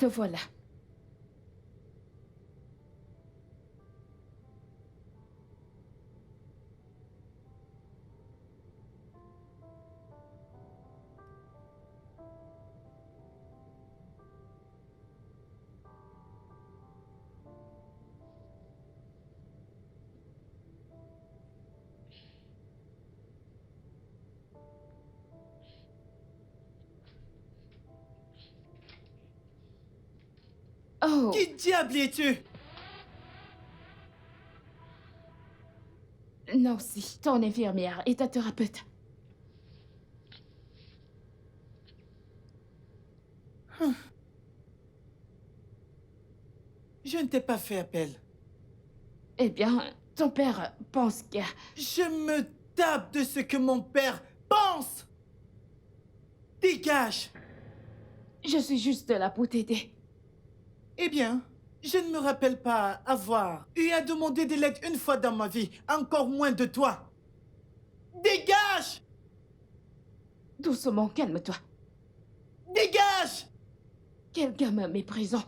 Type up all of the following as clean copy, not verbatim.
te voilà. Oh, Qui diable es-tu? Nancy, ton infirmière et ta thérapeute. Je ne t'ai pas fait appel. Eh bien, ton père pense que... Je me tape de ce que mon père pense! Dégage! Je suis juste là pour t'aider. Eh bien, je ne me rappelle pas avoir eu à demander de l'aide une fois dans ma vie, encore moins de toi. Dégage! Doucement, calme-toi. Dégage! Quel gamin méprisant.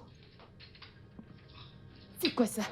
C'est quoi ça?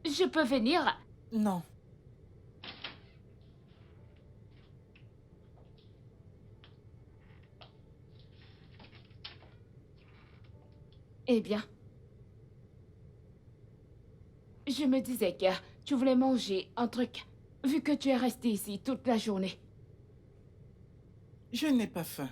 Je peux venir? Non. Eh bien. Je me disais que tu voulais manger un truc, vu que tu es resté ici toute la journée. Je n'ai pas faim.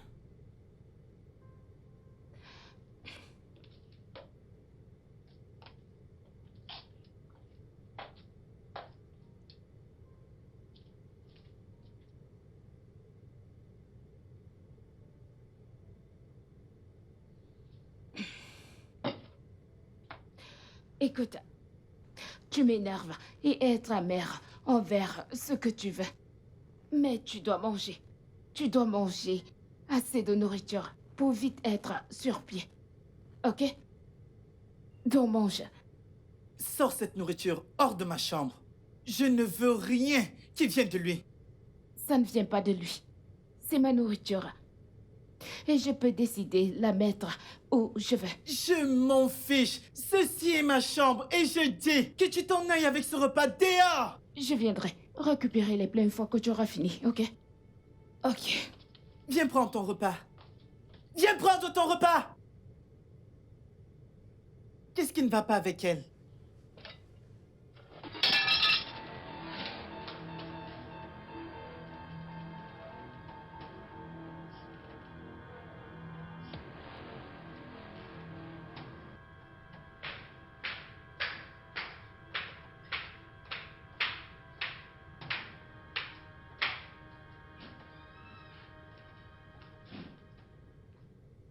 Écoute, tu m'énerves et être amère envers ce que tu veux. Mais tu dois manger. Tu dois manger assez de nourriture pour vite être sur pied. Ok? Donc mange. Sors cette nourriture hors de ma chambre. Je ne veux rien qui vienne de lui. Ça ne vient pas de lui. C'est ma nourriture. Et je peux décider la mettre où je veux. Je m'en fiche. Ceci est ma chambre et je dis que tu t'en ailles avec ce repas dehors. Je viendrai récupérer les plats une fois que tu auras fini, ok? Ok. Viens prendre ton repas. Viens prendre ton repas. Qu'est-ce qui ne va pas avec elle?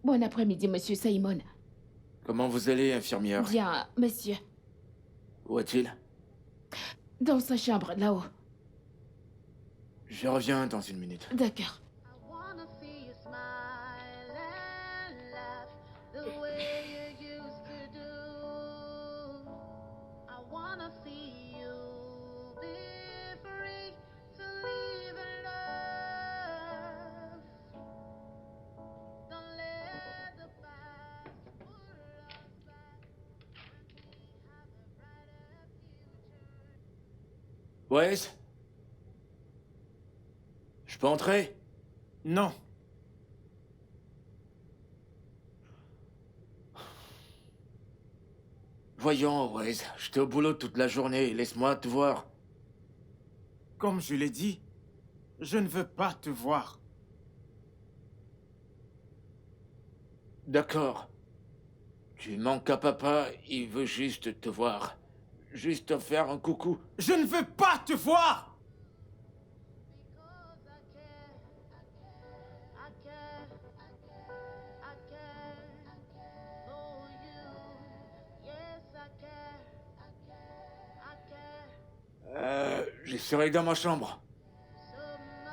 Bon après-midi, monsieur Simon. Comment vous allez, infirmière? Bien, monsieur. Où est-il? Dans sa chambre, là-haut. Je reviens dans une minute. D'accord. I wanna see you smile and laugh the way you used to do. I wanna see you be free to live in love. Don't let the past pull us back when we have a brighter future. Wes? Je peux entrer? Non. Voyons, Waze, j'étais au boulot toute la journée, laisse-moi te voir. Comme je l'ai dit, je ne veux pas te voir. D'accord. Tu manques à papa, il veut juste te voir. Juste te faire un coucou. Je ne veux pas te voir! Because I care for you. Yes, I care Je serai dans ma chambre. so much.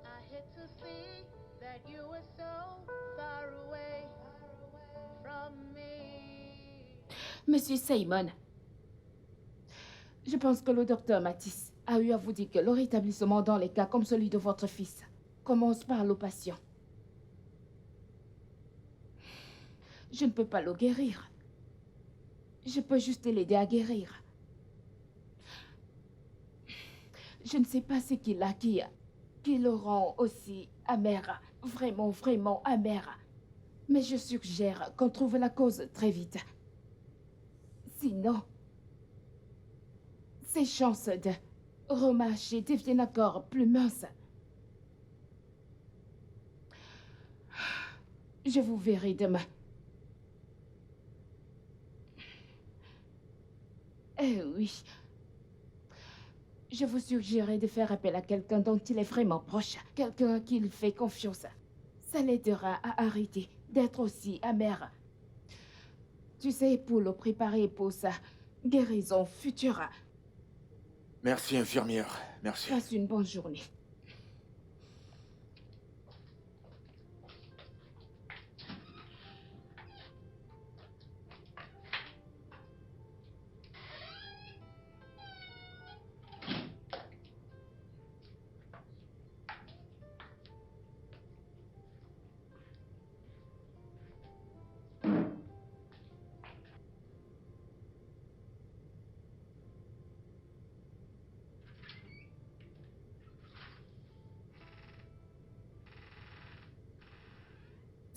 I hate to see that you were so far away from me. Monsieur Simon, je pense que le docteur Matisse a eu à vous dire que le rétablissement dans les cas comme celui de votre fils commence par le patient. Je ne peux pas le guérir. Je peux juste l'aider à guérir. Je ne sais pas ce qu'il a qui le rend aussi amer, vraiment, vraiment amer. Mais je suggère qu'on trouve la cause très vite. Sinon, ses chances de remarcher deviennent encore plus minces. Je vous verrai demain. Eh oui. Je vous suggérerais de faire appel à quelqu'un dont il est vraiment proche, quelqu'un à qui il fait confiance. Ça l'aidera à arrêter d'être aussi amer. Tu sais, pour le préparer pour sa guérison future. Merci, infirmière. Merci. Passe une bonne journée.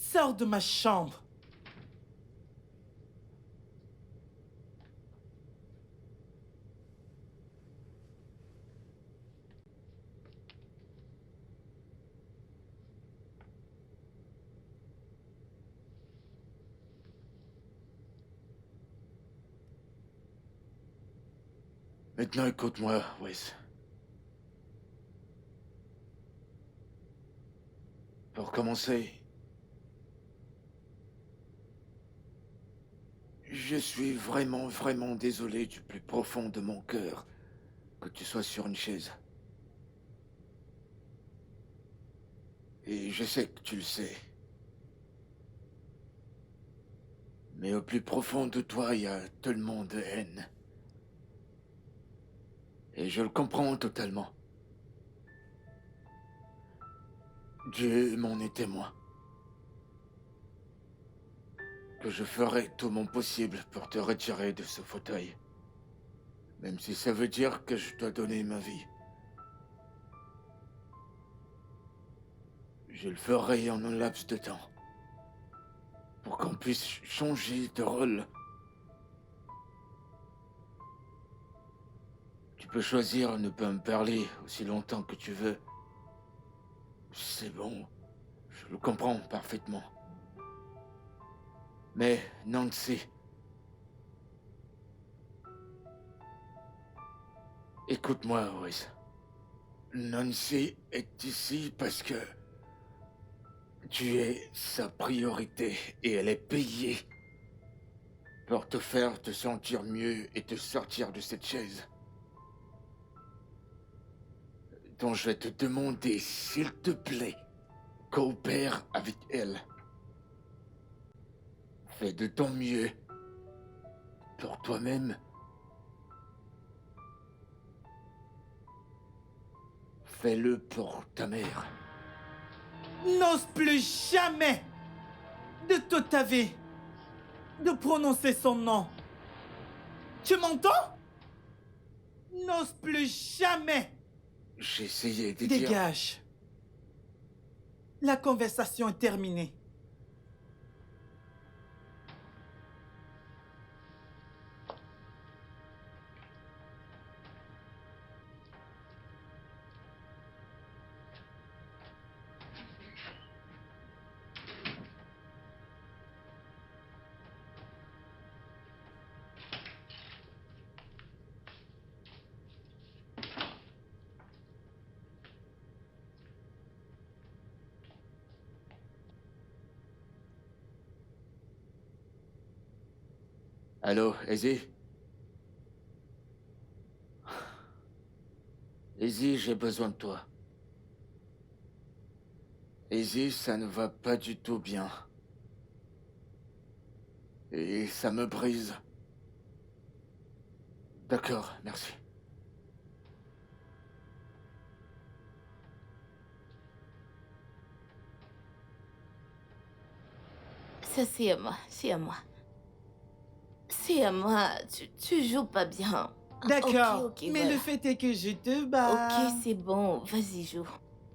Sors de ma chambre. Maintenant, écoute-moi, Wes. Pour commencer, je suis vraiment, vraiment désolé du plus profond de mon cœur que tu sois sur une chaise. Et je sais que tu le sais. Mais au plus profond de toi, il y a tellement de haine. Et je le comprends totalement. Dieu m'en est témoin. Que je ferai tout mon possible pour te retirer de ce fauteuil. Même si ça veut dire que je dois donner ma vie. Je le ferai en un laps de temps. Pour qu'on puisse changer de rôle. Tu peux choisir de ne pas me parler aussi longtemps que tu veux. C'est bon, je le comprends parfaitement. Mais Nancy... Écoute-moi, Horace. Nancy est ici parce que... tu es sa priorité et elle est payée pour te faire te sentir mieux et te sortir de cette chaise. Donc je vais te demander, s'il te plaît, coopère avec elle. Fais de ton mieux pour toi-même. Fais-le pour ta mère. N'ose plus jamais de toute ta vie de prononcer son nom. Tu m'entends? N'ose plus jamais. J'ai essayé de dire... Dégage. La conversation est terminée. Allô, Izzy? Izzy, j'ai besoin de toi. Izzy, ça ne va pas du tout bien. Et ça me brise. D'accord, merci. Ça, c'est à moi, c'est à moi. C'est à moi, tu joues pas bien. D'accord, Ok, mais voilà. le fait est que je te bats. Ok, c'est bon, vas-y, joue.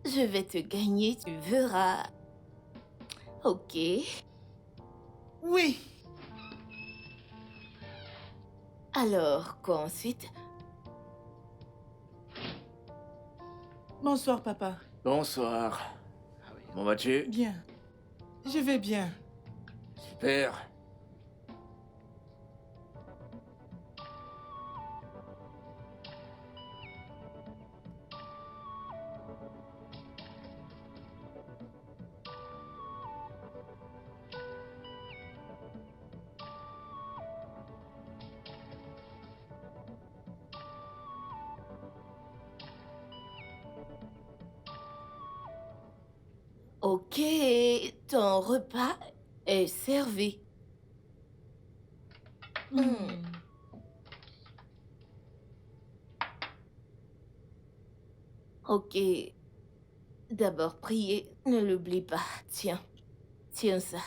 Je vais te gagner, tu verras. Ok. Oui. Alors, quoi ensuite? Bonsoir, papa. Bonsoir. Comment vas-tu? Bien. Je vais bien. Super. Ok, ton repas est servi. Hmm. Ok. D'abord prier, ne l'oublie pas. Tiens, tiens ça.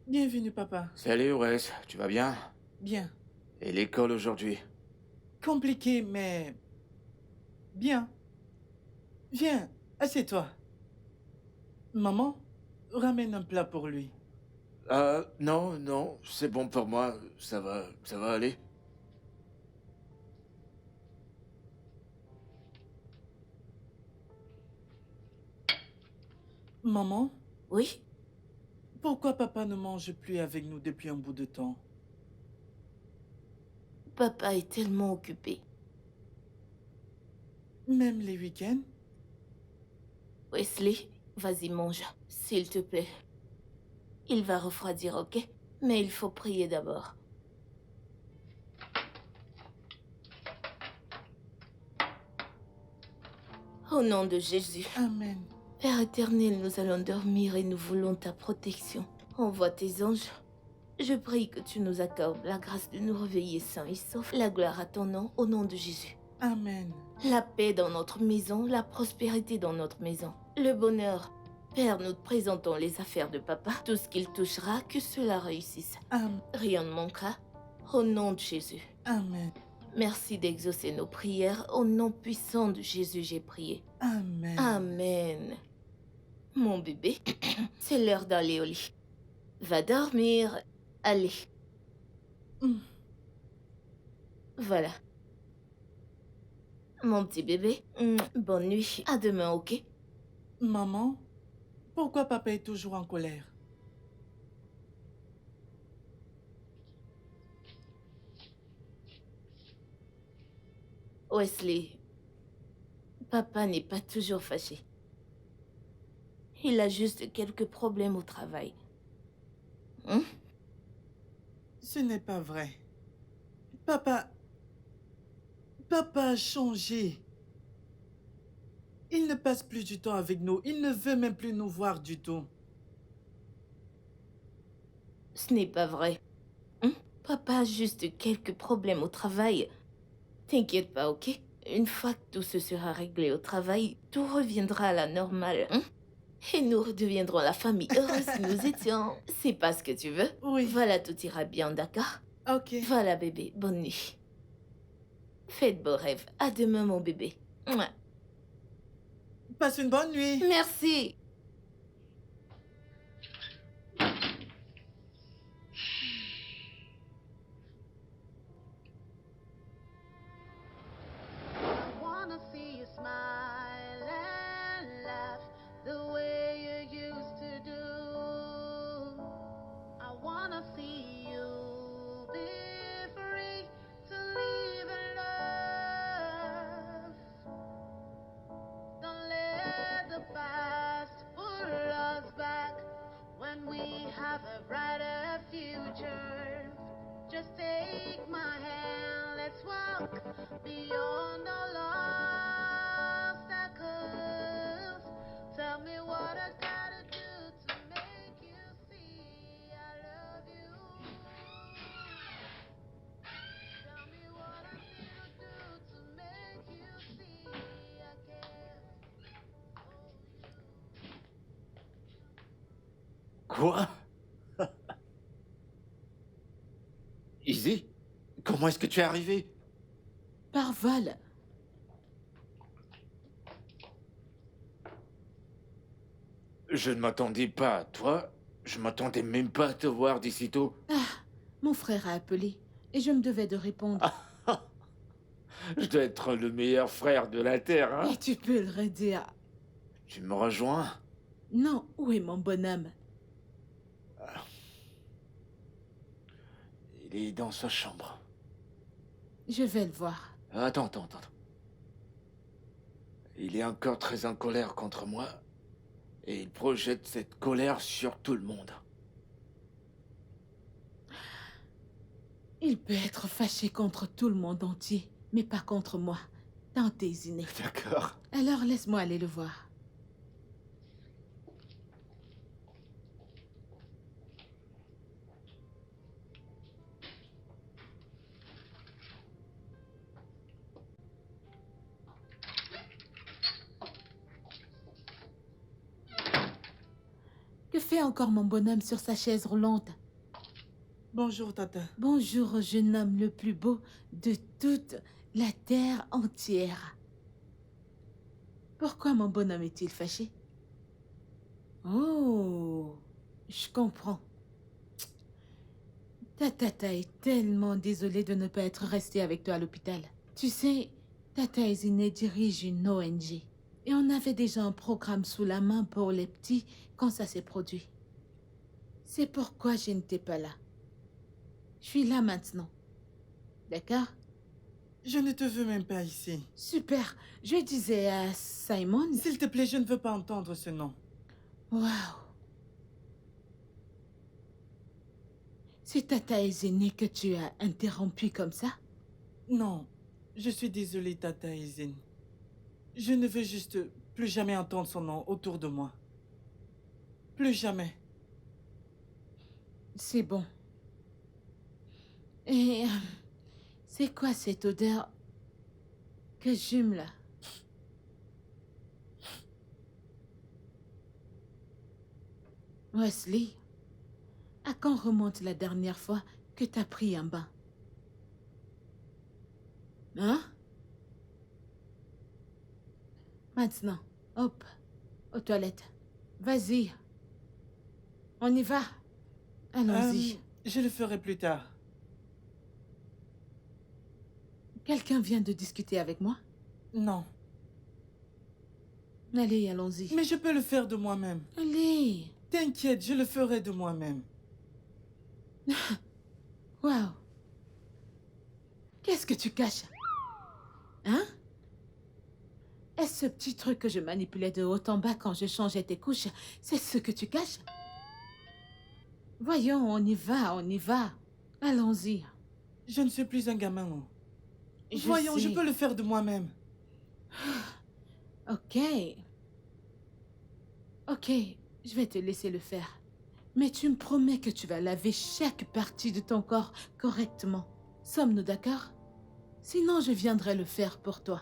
Bienvenue, papa. Salut, Wes. Tu vas bien? Bien. Et l'école aujourd'hui? Compliqué, mais bien. Viens, assieds-toi. Maman, ramène un plat pour lui. Non, non, c'est bon pour moi. Ça va aller. Maman, Oui? pourquoi papa ne mange plus avec nous depuis un bout de temps? Papa est tellement occupé. Même les week-ends? Wesley, vas-y mange, s'il te plaît. Il va refroidir, ok? Mais il faut prier d'abord. Au nom de Jésus. Amen. Père éternel, nous allons dormir et nous voulons ta protection. Envoie tes anges. Je prie que tu nous accordes la grâce de nous réveiller sains et saufs. La gloire à ton nom, au nom de Jésus. Amen. La paix dans notre maison, la prospérité dans notre maison. Le bonheur. Père, nous te présentons les affaires de papa. Tout ce qu'il touchera, que cela réussisse. Amen. Rien ne manquera. Au nom de Jésus. Amen. Merci d'exaucer nos prières. Au nom puissant de Jésus, j'ai prié. Amen. Amen. Mon bébé, c'est l'heure d'aller au lit. Va dormir. Allez. Hmm. Voilà. Mon petit bébé, bonne nuit. À demain, ok? Maman, pourquoi papa est toujours en colère? Wesley, papa n'est pas toujours fâché. Il a juste quelques problèmes au travail. Hein? Ce n'est pas vrai. Papa... Papa a changé. Il ne passe plus du temps avec nous. Il ne veut même plus nous voir du tout. Ce n'est pas vrai. Hein? Papa a juste quelques problèmes au travail. T'inquiète pas, ok? Une fois que tout se sera réglé au travail, tout reviendra à la normale. Hein? Et nous redeviendrons la famille heureuse que nous étions. C'est pas ce que tu veux? Oui. Voilà, tout ira bien, d'accord? Ok. Voilà, bébé, bonne nuit. Fais de beaux rêves. À demain, mon bébé. Mouah. Passe une bonne nuit. Merci. I wanna see you smile and laugh the way you used to do. I wanna see you be free to live in love. Don't let the past Quoi? Izzy? Comment est-ce que tu es arrivé? Par vol. Je ne m'attendais pas à toi. Je m'attendais même pas à te voir d'ici tôt. Mon frère a appelé et je me devais de répondre. Je dois être le meilleur frère de la Terre, hein? Et tu peux le redire. Tu me rejoins? Non, où est mon bonhomme? Il est dans sa chambre. Je vais le voir. Attends. Il est encore très en colère contre moi. Et il projette cette colère sur tout le monde. Il peut être fâché contre tout le monde entier, mais pas contre moi. Tante Izine. D'accord. Alors laisse-moi aller le voir. Que fait encore mon bonhomme sur sa chaise roulante? Bonjour, Tata. Bonjour au jeune homme le plus beau de toute la terre entière. Pourquoi mon bonhomme est-il fâché? Oh, je comprends. Ta tata est tellement désolée de ne pas être restée avec toi à l'hôpital. Tu sais, Tata Izine dirige une ONG. Et on avait déjà un programme sous la main pour les petits quand ça s'est produit. C'est pourquoi je n'étais pas là. Je suis là maintenant. D'accord? Je ne te veux même pas ici. Super. Je disais à Simon... S'il te plaît, je ne veux pas entendre ce nom. Waouh. C'est Tata Izine que tu as interrompu comme ça? Non, je suis désolée, Tata Izine. Je ne veux juste plus jamais entendre son nom autour de moi. Plus jamais. C'est bon. Et... c'est quoi cette odeur que j'hume là? Wesley, à quand remonte la dernière fois que t'as pris un bain? Hein? Maintenant, hop, aux toilettes. Vas-y. On y va. Allons-y. Je le ferai plus tard. Quelqu'un vient de discuter avec moi? Non. Allez, allons-y. Mais je peux le faire de moi-même. Allez. T'inquiète, je le ferai de moi-même. Waouh. Qu'est-ce que tu caches? Hein? Est-ce ce petit truc que je manipulais de haut en bas quand je changeais tes couches? C'est ce que tu caches? Voyons, on y va, on y va. Allons-y. Je ne suis plus un gamin. Non. Je Voyons, je sais. peux le faire de moi-même. Ok. Ok, je vais te laisser le faire. Mais tu me promets que tu vas laver chaque partie de ton corps correctement. Sommes-nous d'accord? Sinon, je viendrai le faire pour toi.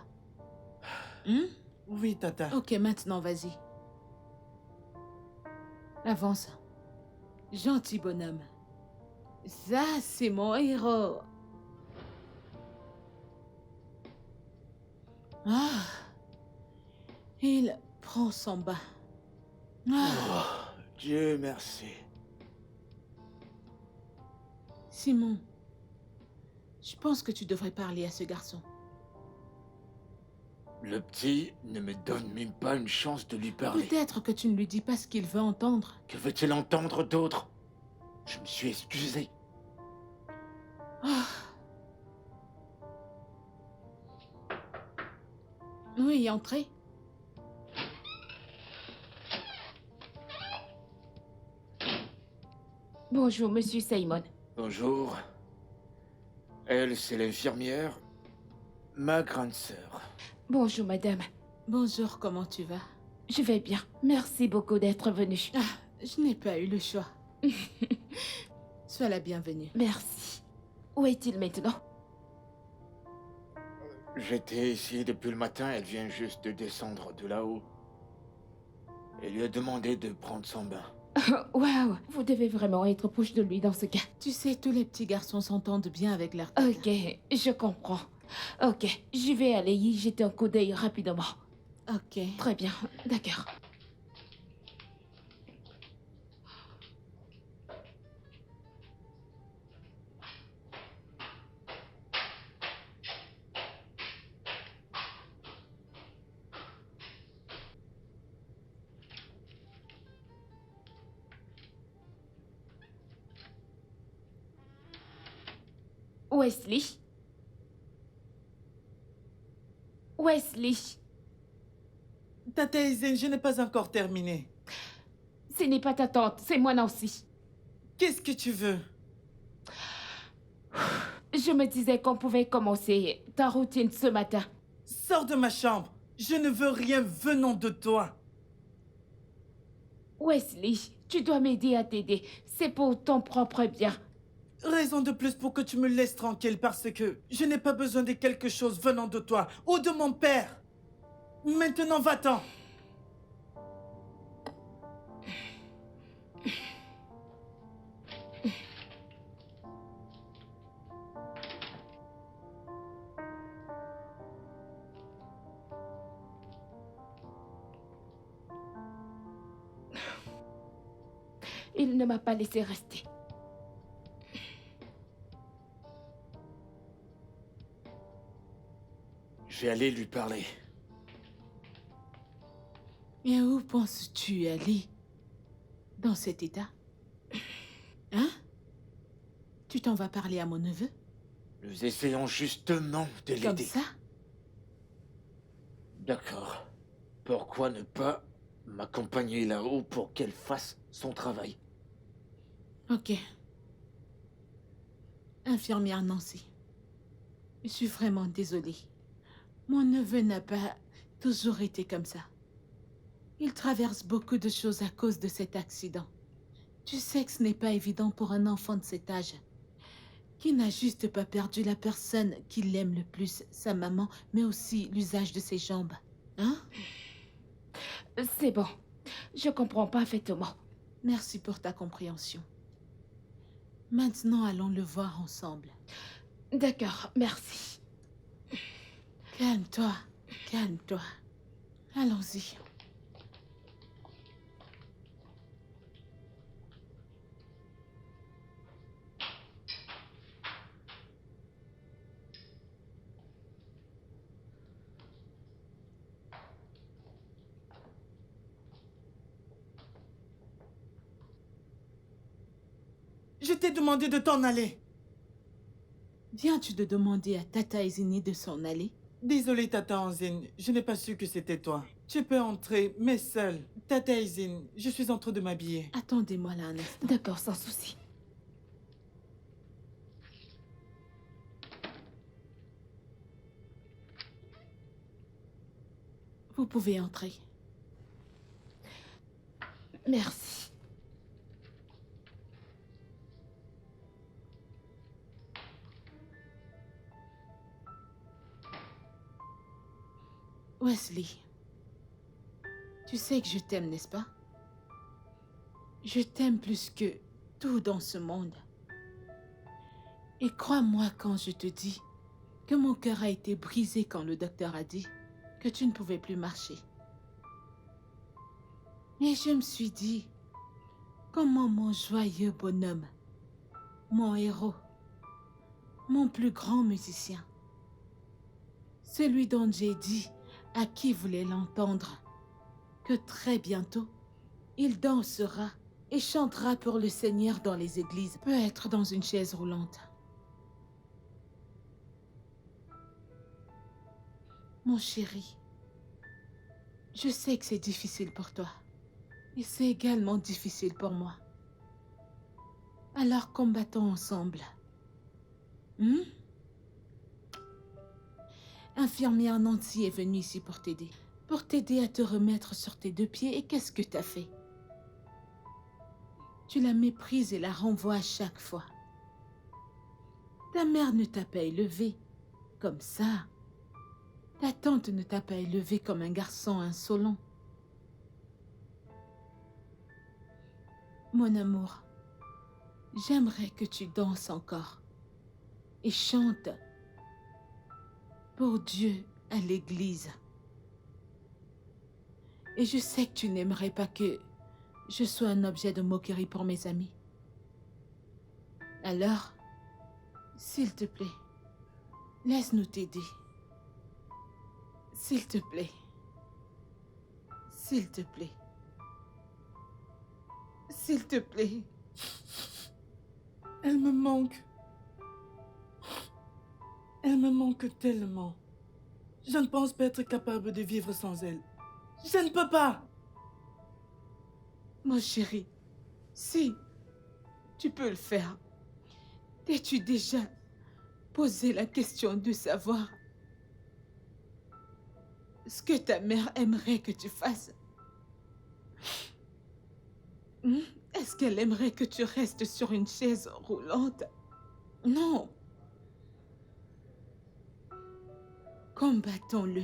Oui, Tata. Ok, maintenant, vas-y. Avance. Gentil bonhomme. Ça, c'est mon héros. Ah. Il prend son bain. Ah. Oh, Dieu merci. Simon, je pense que tu devrais parler à ce garçon. Le petit ne me donne même pas une chance de lui parler. Peut-être que tu ne lui dis pas ce qu'il veut entendre. Que veut-il entendre d'autre? Je me suis excusé. Ah. Oui, entrez. Bonjour, monsieur Simon. Bonjour. Elle, c'est l'infirmière. Ma grande sœur. Bonjour, madame. Bonjour, comment tu vas? Je vais bien. Merci beaucoup d'être venue. Ah, je n'ai pas eu le choix. Sois la bienvenue. Merci. Où est-il maintenant? J'étais ici depuis le matin, elle vient juste de descendre de là-haut. Elle lui a demandé de prendre son bain. Waouh, vous devez vraiment être proche de lui dans ce cas. Tu sais, tous les petits garçons s'entendent bien avec leur tata. Ok, je comprends. Ok, je vais aller y jeter un coup d'œil rapidement. Ok. Très bien, d'accord. Wesley? Wesley, Tata Aizen, je n'ai pas encore terminé. ce n'est pas ta tante, c'est moi Nancy. Qu'est-ce que tu veux? Je me disais qu'on pouvait commencer ta routine ce matin. Sors de ma chambre. Je ne veux rien venant de toi. Wesley, tu dois m'aider à t'aider. C'est pour ton propre bien. Raison de plus pour que tu me laisses tranquille parce que je n'ai pas besoin de quelque chose venant de toi ou de mon père. Maintenant, va-t'en. Il ne m'a pas laissé rester. Je vais aller lui parler. Et où penses-tu aller? Dans cet état? Hein? Tu t'en vas parler à mon neveu? Nous essayons justement de Comme l'aider. ça? D'accord. Pourquoi ne pas m'accompagner là-haut pour qu'elle fasse son travail? Ok. Infirmière Nancy. Je suis vraiment désolée. Mon neveu n'a pas toujours été comme ça. Il traverse beaucoup de choses à cause de cet accident. Tu sais que ce n'est pas évident pour un enfant de cet âge, qui n'a juste pas perdu la personne qu'il aime le plus, sa maman, mais aussi l'usage de ses jambes. Hein? C'est bon. Je comprends parfaitement. Merci pour ta compréhension. Maintenant, allons le voir ensemble. D'accord, merci. Calme-toi, calme-toi. Allons-y. Je t'ai demandé de t'en aller. Viens-tu de demander à Tata Izini de s'en aller? Désolé, Tata Anzin, je n'ai pas su que c'était toi. Tu peux entrer, mais seul. Tata Izin, je suis en train de m'habiller. Attendez-moi là un instant. D'accord, sans souci. Vous pouvez entrer. Merci. Wesley, tu sais que je t'aime, n'est-ce pas? Je t'aime plus que tout dans ce monde. Et crois-moi quand je te dis que mon cœur a été brisé quand le docteur a dit que tu ne pouvais plus marcher. Et je me suis dit, comment mon joyeux bonhomme, mon héros, mon plus grand musicien, celui dont j'ai dit à qui voulait l'entendre, que très bientôt, il dansera et chantera pour le Seigneur dans les églises, peut être dans une chaise roulante. Mon chéri, je sais que c'est difficile pour toi, et c'est également difficile pour moi. Alors combattons ensemble. Infirmière Nancy est venue ici pour t'aider à te remettre sur tes deux pieds. Et qu'est-ce que t'as fait? Tu la méprises et la renvoies à chaque fois. Ta mère ne t'a pas élevé comme ça. Ta tante ne t'a pas élevé comme un garçon insolent. Mon amour, j'aimerais que tu danses encore et chantes pour Dieu à l'église. Et je sais que tu n'aimerais pas que je sois un objet de moquerie pour mes amis. Alors, s'il te plaît, laisse-nous t'aider. S'il te plaît. S'il te plaît. S'il te plaît. Elle me manque. Elle me manque tellement. Je ne pense pas être capable de vivre sans elle. Je ne peux pas. Mon chéri, si tu peux le faire, t'es-tu déjà posé la question de savoir ce que ta mère aimerait que tu fasses? Est-ce qu'elle aimerait que tu restes sur une chaise roulante? Non. Combattons-le.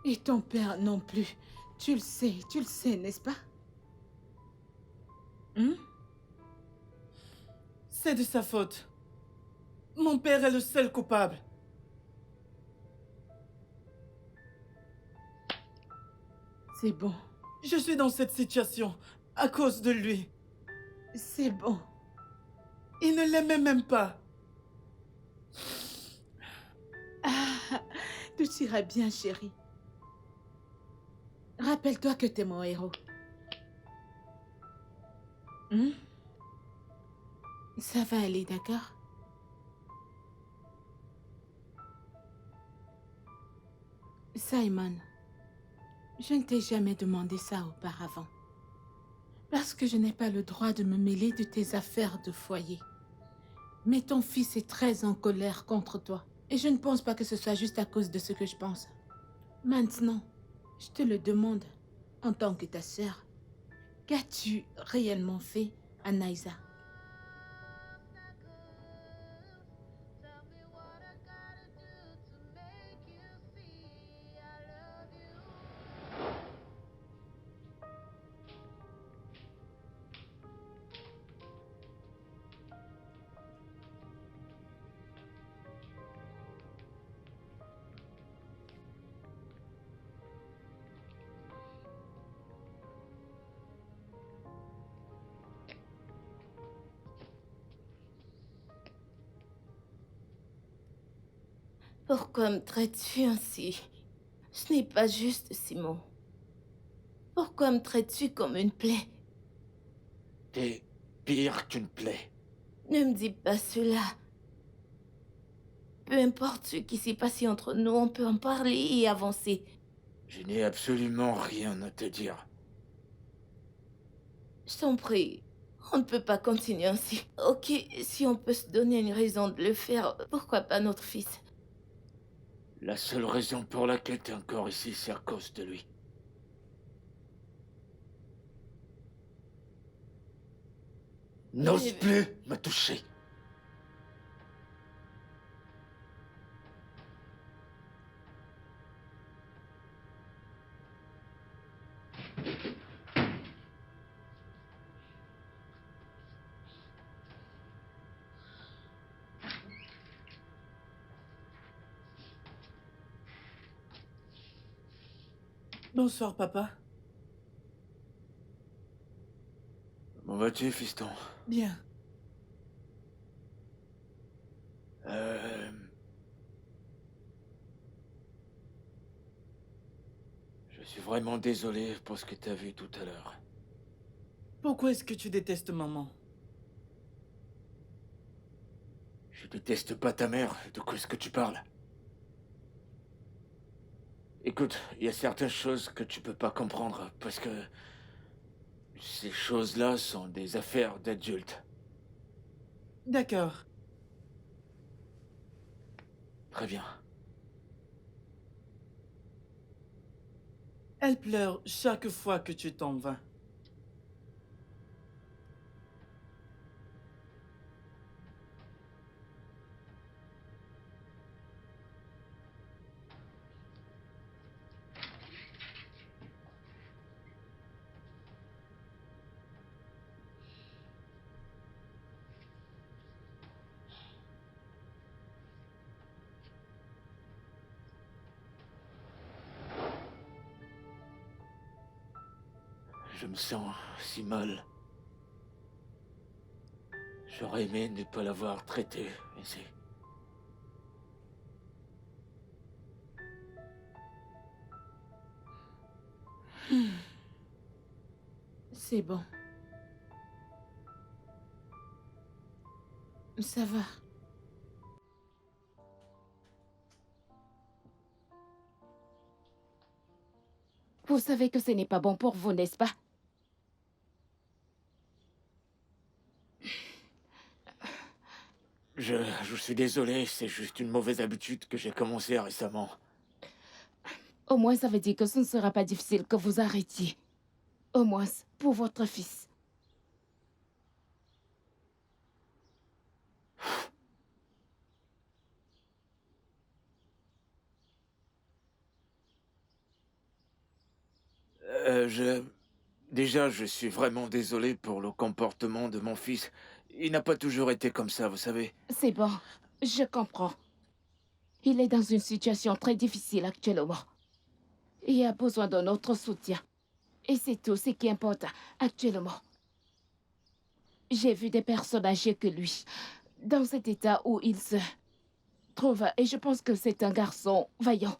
Et ton père non plus. Tu le sais, n'est-ce pas? C'est de sa faute. Mon père est le seul coupable. C'est bon. Je suis dans cette situation à cause de lui. C'est bon. Il ne l'aimait même pas. Ah, tout ira bien, chérie. Rappelle-toi que t'es mon héros. Ça va aller, d'accord? Simon, je ne t'ai jamais demandé ça auparavant. Parce que je n'ai pas le droit de me mêler de tes affaires de foyer. Mais ton fils est très en colère contre toi. Et je ne pense pas que ce soit juste à cause de ce que je pense. Maintenant, je te le demande, en tant que ta sœur, qu'as-tu réellement fait à Naïsa? Tell me what I gotta do to make you see I love you. Pourquoi me traites-tu ainsi? Ce n'est pas juste, Simon. Pourquoi me traites-tu comme une plaie? T'es pire qu'une plaie. Ne me dis pas cela. Peu importe ce qui s'est passé entre nous, on peut en parler et avancer. Je n'ai absolument rien à te dire. Je t'en prie, on ne peut pas continuer ainsi. Ok, si on peut se donner une raison de le faire, pourquoi pas notre fils? La seule raison pour laquelle t'es encore ici, c'est à cause de lui. N'ose plus me toucher. Bonsoir, papa. Comment vas-tu, fiston? Bien. Je suis vraiment désolé pour ce que t'as vu tout à l'heure. Pourquoi est-ce que tu détestes maman? Je déteste pas ta mère, de quoi est-ce que tu parles? Écoute, il y a certaines choses que tu peux pas comprendre, parce que... ces choses-là sont des affaires d'adultes. D'accord. Très bien. Elle pleure chaque fois que tu t'en vas. Je me sens si mal. J'aurais aimé ne pas l'avoir traité ici. C'est bon. Ça va. Vous savez que ce n'est pas bon pour vous, n'est-ce pas? Je suis désolé, c'est juste une mauvaise habitude que j'ai commencée récemment. Au moins, ça veut dire que ce ne sera pas difficile que vous arrêtiez. Au moins, pour votre fils. Euh, Déjà, je suis vraiment désolé pour le comportement de mon fils. Il n'a pas toujours été comme ça, vous savez. C'est bon, je comprends. Il est dans une situation très difficile actuellement. Il a besoin de notre soutien. Et c'est tout ce qui importe actuellement. J'ai vu des personnes âgées que lui, dans cet état où il se trouve, et je pense que c'est un garçon vaillant.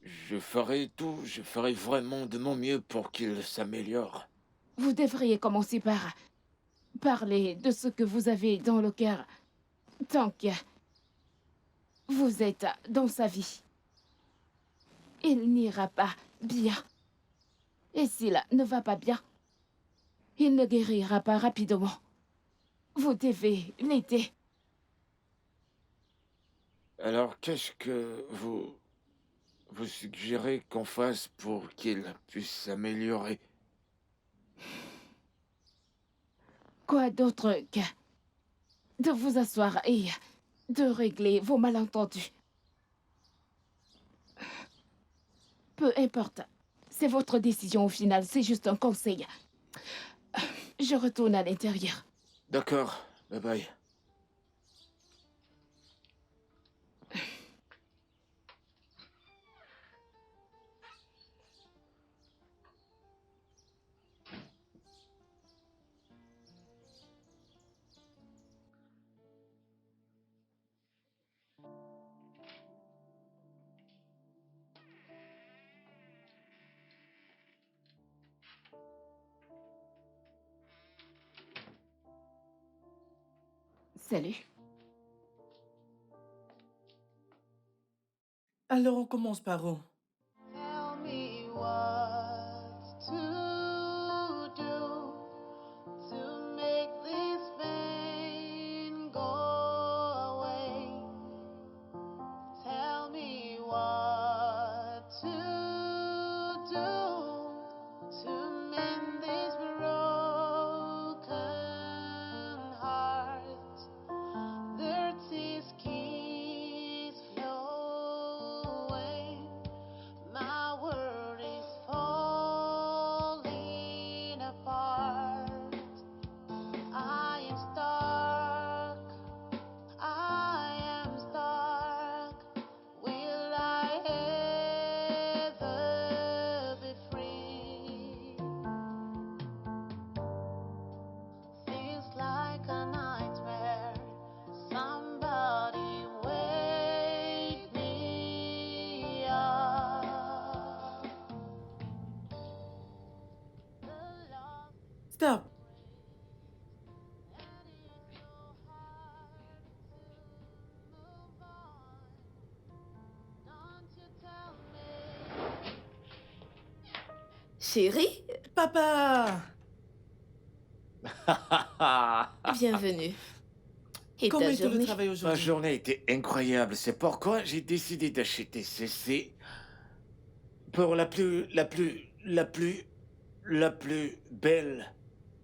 Je ferai tout, je ferai vraiment de mon mieux pour qu'il s'améliore. Vous devriez commencer par parler de ce que vous avez dans le cœur, tant que vous êtes dans sa vie. Il n'ira pas bien. Et s'il ne va pas bien, il ne guérira pas rapidement. Vous devez l'aider. Alors, qu'est-ce que vous suggérez qu'on fasse pour qu'il puisse s'améliorer? Quoi d'autre que de vous asseoir et de régler vos malentendus. Peu importe. C'est votre décision au final, c'est juste un conseil. Je retourne à l'intérieur. D'accord, bye bye. Salut. Alors on commence par où? Tell me what to do to make this pain go away. Tell me what to do to mend this broken heart. Dirty keys flowing. My world is falling apart. I am stuck. I am stuck. Will I ever be free? Feels like a nightmare. Somebody wake me up. The love Stop. that is so hard to move on. Don't you tell me. Chérie, Papa! bienvenue. Et Comment ta était le journée? travail Ma aujourd'hui? journée était incroyable, c'est pourquoi j'ai décidé d'acheter ceci pour la plus belle,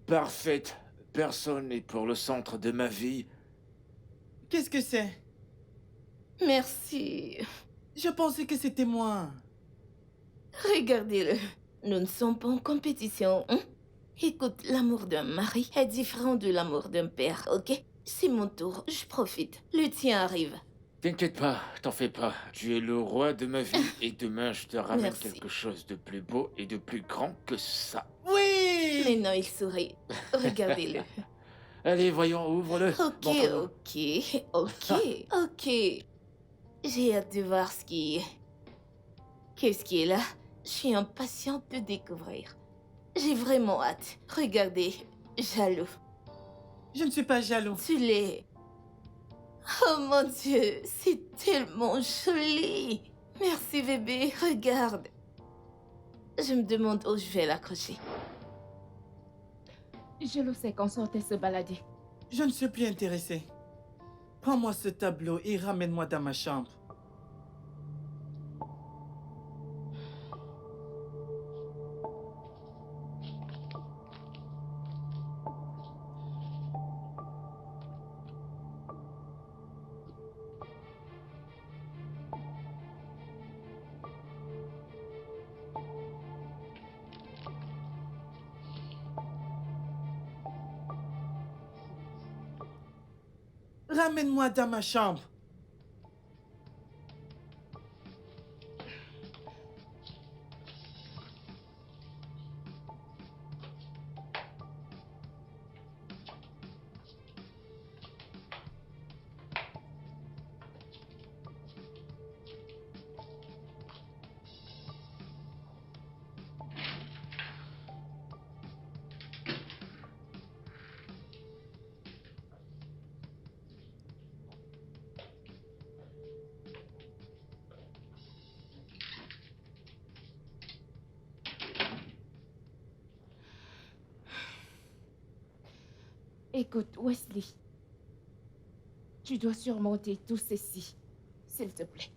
parfaite personne et pour le centre de ma vie. Qu'est-ce que c'est? Merci. Je pensais que c'était moi. Regardez-le. Nous ne sommes pas en compétition, hein? Écoute, l'amour d'un mari est différent de l'amour d'un père, ok? C'est mon tour, je profite. Le tien arrive. T'inquiète pas, t'en fais pas. Tu es le roi de ma vie et demain je te ramène Merci. quelque chose de plus beau et de plus grand que ça. Oui! Mais non, il sourit. Regardez-le. Allez, voyons, ouvre-le. Ok, Montre-nous. ok. J'ai hâte de voir ce qui est. Qu'est-ce qui est là? Je suis impatiente de découvrir. J'ai vraiment hâte. Regardez, jaloux. Je ne suis pas jaloux. Tu l'es. Oh mon Dieu, c'est tellement joli. Merci bébé, regarde. Je me demande où je vais l'accrocher. Je le sais qu'on sortait se balader. Je ne suis plus intéressé. Prends-moi ce tableau et ramène-moi dans ma chambre. Ramène-moi dans ma chambre. Écoute, Wesley. Tu dois surmonter tout ceci, s'il te plaît.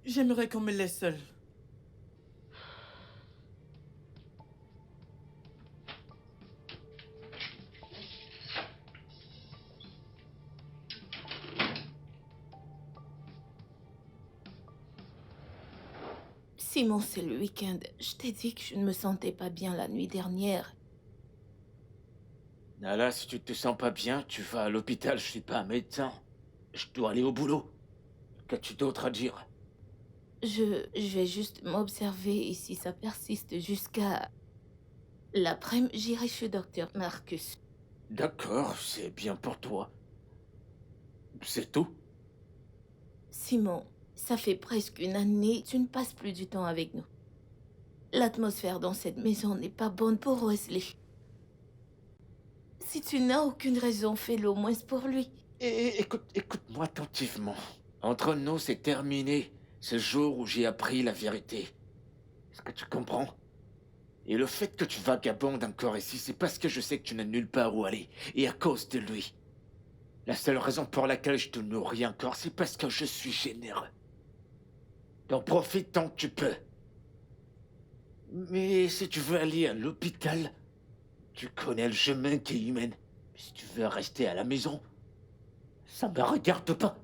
J'aimerais qu'on me laisse seul. Simon, c'est le week-end. Je t'ai dit que je ne me sentais pas bien la nuit dernière. Nala, si tu te sens pas bien, tu vas à l'hôpital, je suis pas un médecin. Je dois aller au boulot. Qu'as-tu d'autre à dire? Je vais juste m'observer et si ça persiste jusqu'à... L'après-midi, j'irai chez Docteur Marcus. D'accord, c'est bien pour toi. C'est tout? Simon, ça fait presque une année, tu ne passes plus du temps avec nous. L'atmosphère dans cette maison n'est pas bonne pour Wesley. Si tu n'as aucune raison, fais-le au moins pour lui. Écoute-moi attentivement. Entre nous, c'est terminé. Ce jour où j'ai appris la vérité. Est-ce que tu comprends? Et le fait que tu vagabondes encore ici, c'est parce que je sais que tu n'as nulle part où aller. Et à cause de lui. La seule raison pour laquelle je te nourris encore, c'est parce que je suis généreux. Donc profite tant que tu peux. Mais si tu veux aller à l'hôpital, tu connais le chemin qui y mène. Mais si tu veux rester à la maison, ça me regarde pas.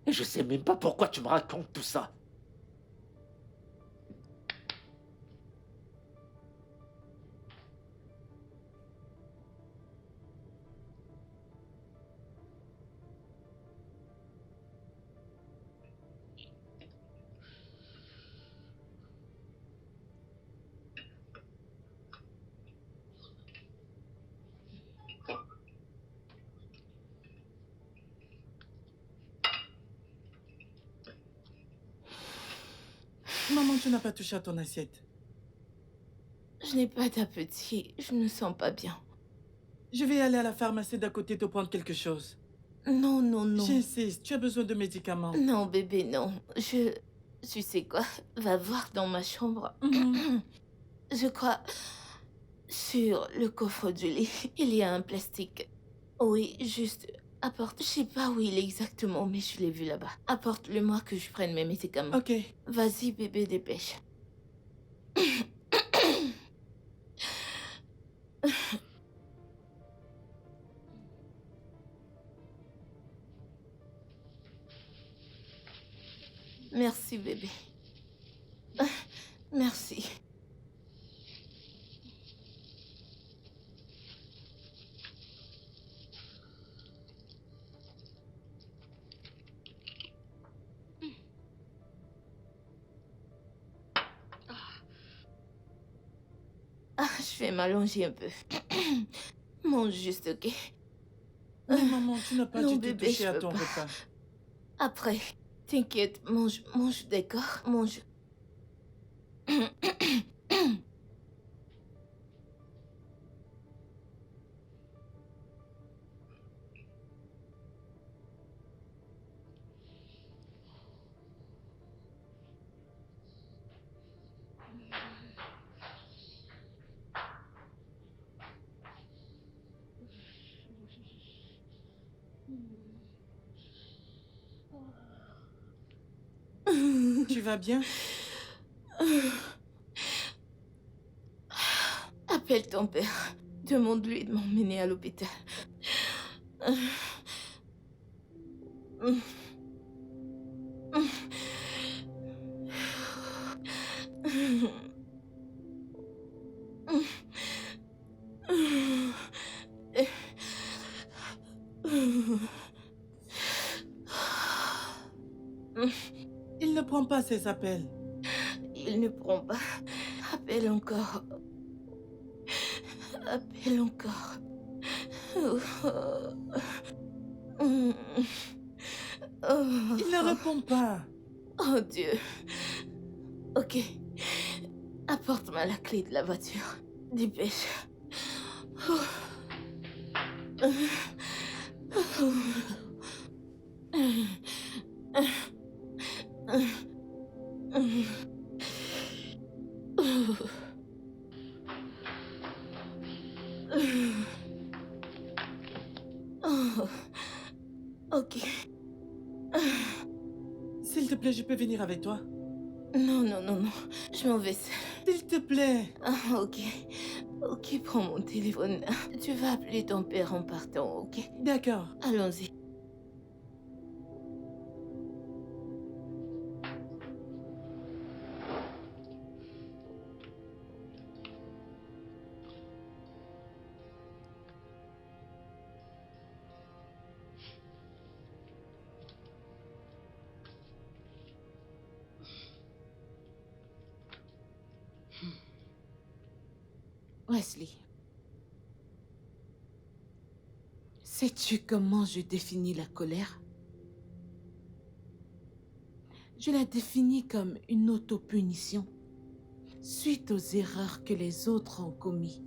Et je sais même pas pourquoi tu me racontes tout ça. Maman, tu n'as pas touché à ton assiette. Je n'ai pas d'appétit, je ne me sens pas bien. Je vais aller à la pharmacie d'à côté te prendre quelque chose. Non, non, non. J'insiste, tu as besoin de médicaments. Non, bébé, non. Tu sais quoi? Va voir dans ma chambre. Je crois... Sur le coffre du lit, il y a un plastique. Oui, juste... Apporte... Je sais pas où il est exactement, mais je l'ai vu là-bas. Apporte-le-moi que je prenne mes médicaments. Ok. Vas-y, bébé, dépêche. Merci, bébé. Merci. Je vais m'allonger un peu. Mange juste, ok? Mais maman, tu n'as pas Non, dû te bébé, toucher je à peux ton pas. repas. Après, t'inquiète, mange, d'accord? Mange. Tu vas bien? Appelle ton père. Demande-lui de m'emmener à l'hôpital. Il ne prend pas ses appels. Il ne prend pas. Appelle encore. Appelle encore. Il ne répond pas. Oh Dieu. Ok. Apporte-moi la clé de la voiture. Dépêche. Ok. S'il te plaît, je peux venir avec toi? Non. Je m'en vais seule. S'il te plaît. Ah, ok. Ok, prends mon téléphone. Tu vas appeler ton père en partant, ok? D'accord. Allons-y. Wesley, sais-tu comment je définis la colère? Je la définis comme une autopunition suite aux erreurs que les autres ont commises.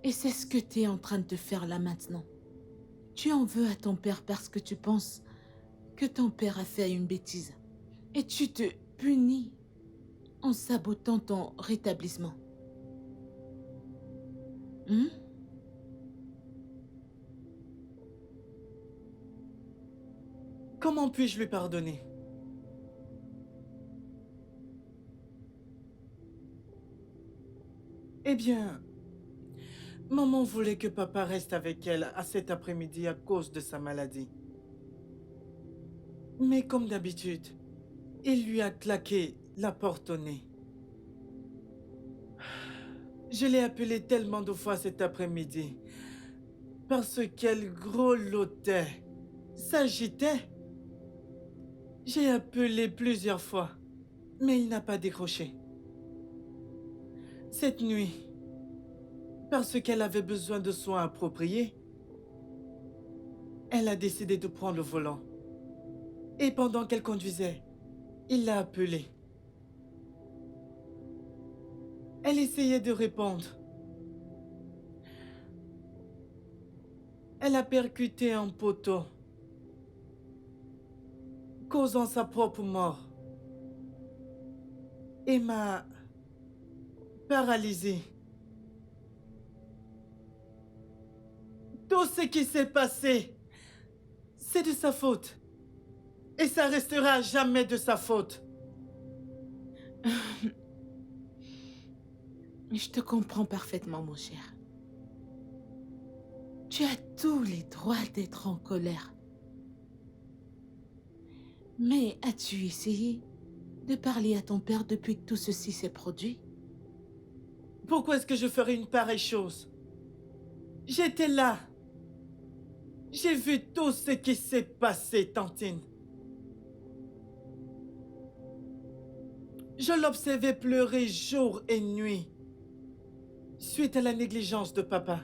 Et c'est ce que tu es en train de faire là maintenant. Tu en veux à ton père parce que tu penses que ton père a fait une bêtise. Et tu te punis en sabotant ton rétablissement. Comment puis-je lui pardonner? Eh bien, maman voulait que papa reste avec elle à cet après-midi à cause de sa maladie. Mais comme d'habitude, il lui a claqué la porte au nez. Je l'ai appelée tellement de fois cet après-midi parce qu'elle grelottait, s'agitait. J'ai appelé plusieurs fois, mais il n'a pas décroché. Cette nuit, parce qu'elle avait besoin de soins appropriés, elle a décidé de prendre le volant. Et pendant qu'elle conduisait, il l'a appelée. Elle essayait de répondre. Elle a percuté un poteau, causant sa propre mort, et m'a paralysée. Tout ce qui s'est passé, c'est de sa faute. Et ça restera à jamais de sa faute. Je te comprends parfaitement, mon cher. Tu as tous les droits d'être en colère. Mais as-tu essayé de parler à ton père depuis que tout ceci s'est produit? Pourquoi est-ce que je ferais une pareille chose? J'étais là. J'ai vu tout ce qui s'est passé, Tantine. Je l'observais pleurer jour et nuit. suite à la négligence de papa.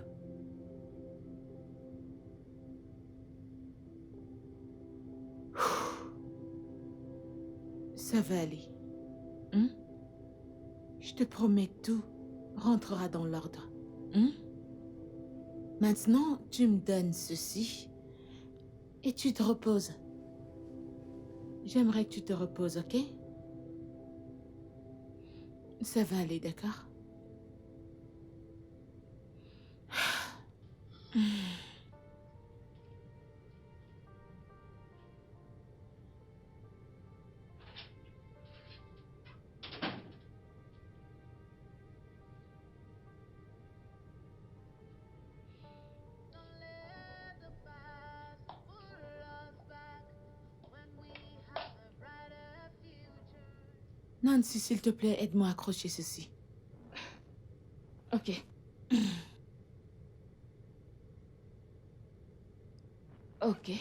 Ça va aller. Hein? Je te promets tout rentrera dans l'ordre. Hein? Maintenant, tu me donnes ceci et tu te reposes. J'aimerais que tu te reposes, ok? Ça va aller, d'accord? Don't let the past pull us back when we have a brighter future. Nancy, s'il te plaît, aide-moi à accrocher ceci. Ok. Ok.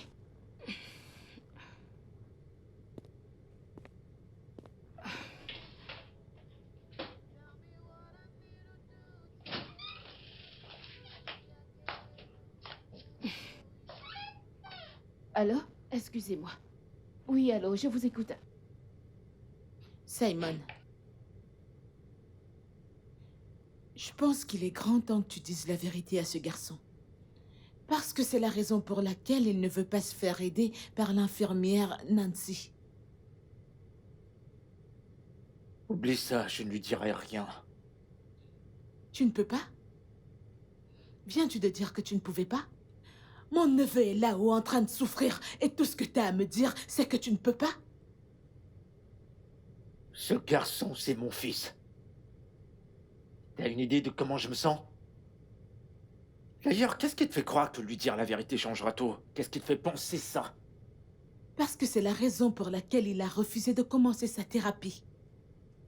Allô? Excusez-moi. Oui, allô, je vous écoute. Simon. Je pense qu'il est grand temps que tu dises la vérité à ce garçon. Parce que c'est la raison pour laquelle il ne veut pas se faire aider par l'infirmière Nancy. Oublie ça, je ne lui dirai rien. Tu ne peux pas? Viens-tu de dire que tu ne pouvais pas? Mon neveu est là-haut en train de souffrir et tout ce que tu as à me dire, c'est que tu ne peux pas? Ce garçon, c'est mon fils. T'as une idée de comment je me sens? D'ailleurs, qu'est-ce qui te fait croire que lui dire la vérité changera tout? Qu'est-ce qui te fait penser ça? Parce que c'est la raison pour laquelle il a refusé de commencer sa thérapie.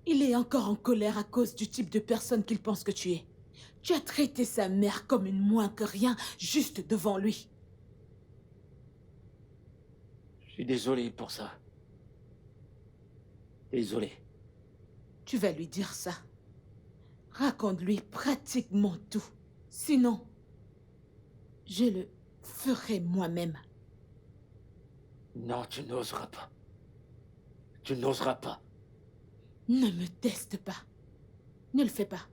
Il est encore en colère à cause du type de personne qu'il pense que tu es. Tu as traité sa mère comme une moins que rien, juste devant lui. Je suis désolé pour ça. Désolé. Tu vas lui dire ça. Raconte-lui pratiquement tout. Sinon, je le ferai moi-même. Non, tu n'oseras pas. Tu n'oseras pas. Ne me teste pas. Ne le fais pas.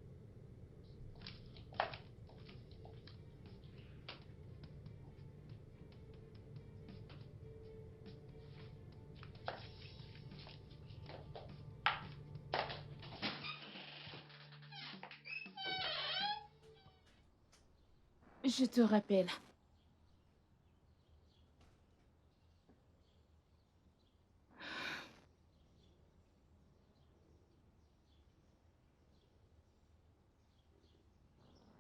Je te rappelle.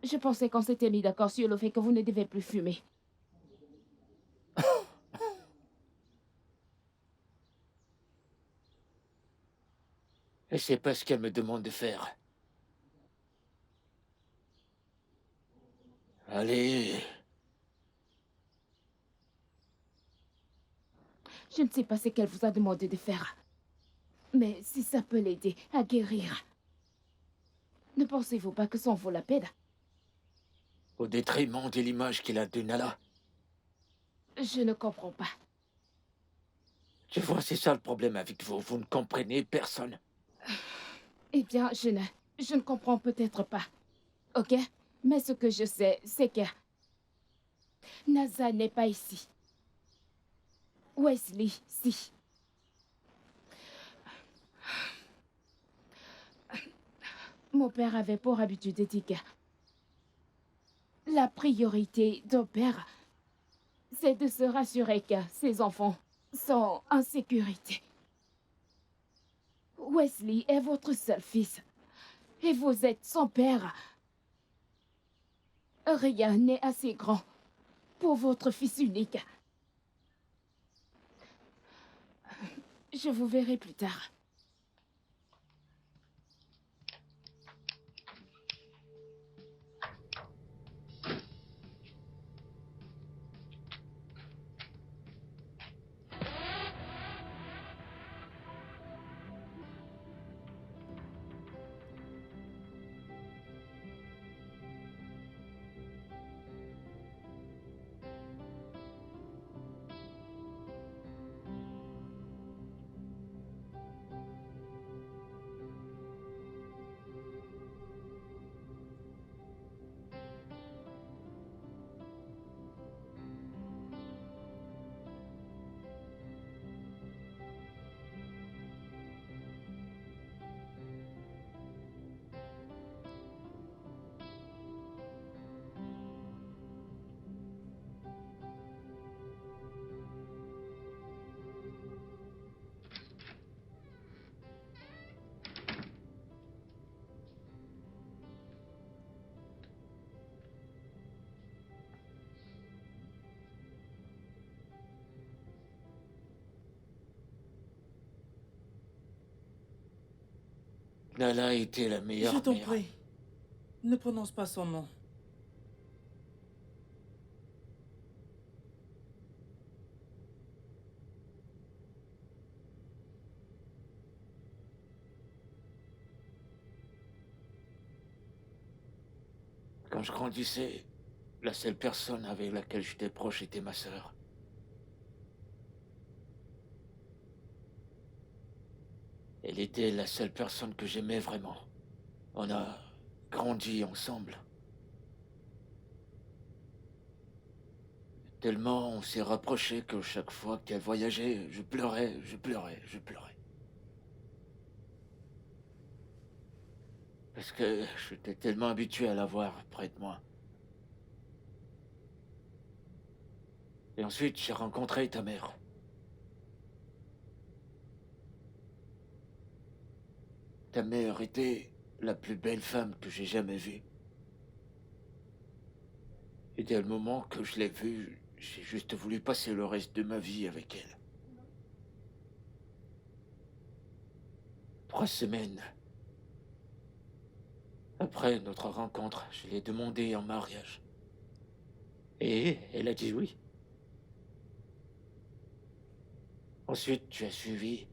Je pensais qu'on s'était mis d'accord sur le fait que vous ne devez plus fumer. Et c'est pas ce qu'elle me demande de faire. Allez. Je ne sais pas ce qu'elle vous a demandé de faire. Mais si ça peut l'aider à guérir, ne pensez-vous pas que ça en vaut la peine? Au détriment de l'image qu'il a de Nala. Je ne comprends pas. Tu vois, c'est ça le problème avec vous. Vous ne comprenez personne. Eh bien, je ne comprends peut-être pas. Ok? Mais ce que je sais, c'est que NASA n'est pas ici. Wesley, si. Mon père avait pour habitude de dire que la priorité d'un père, c'est de se rassurer que ses enfants sont en sécurité. Wesley est votre seul fils. Et vous êtes son père. Rien n'est assez grand pour votre fils unique. Je vous verrai plus tard. Nala était la Je meilleure t'en mère. prie. Ne prononce pas son nom. Quand je grandissais, la seule personne avec laquelle j'étais proche était ma sœur. Elle était la seule personne que j'aimais vraiment. On a grandi ensemble. Tellement on s'est rapprochés que chaque fois qu'elle voyageait, je pleurais, je pleurais, je pleurais. Parce que j'étais tellement habitué à la voir près de moi. Et ensuite, j'ai rencontré ta mère. Ta mère était la plus belle femme que j'ai jamais vue. Et dès le moment que je l'ai vue, j'ai juste voulu passer le reste de ma vie avec elle. 3 semaines après notre rencontre, je l'ai demandé en mariage. Et elle a dit oui. Ensuite, tu as suivi.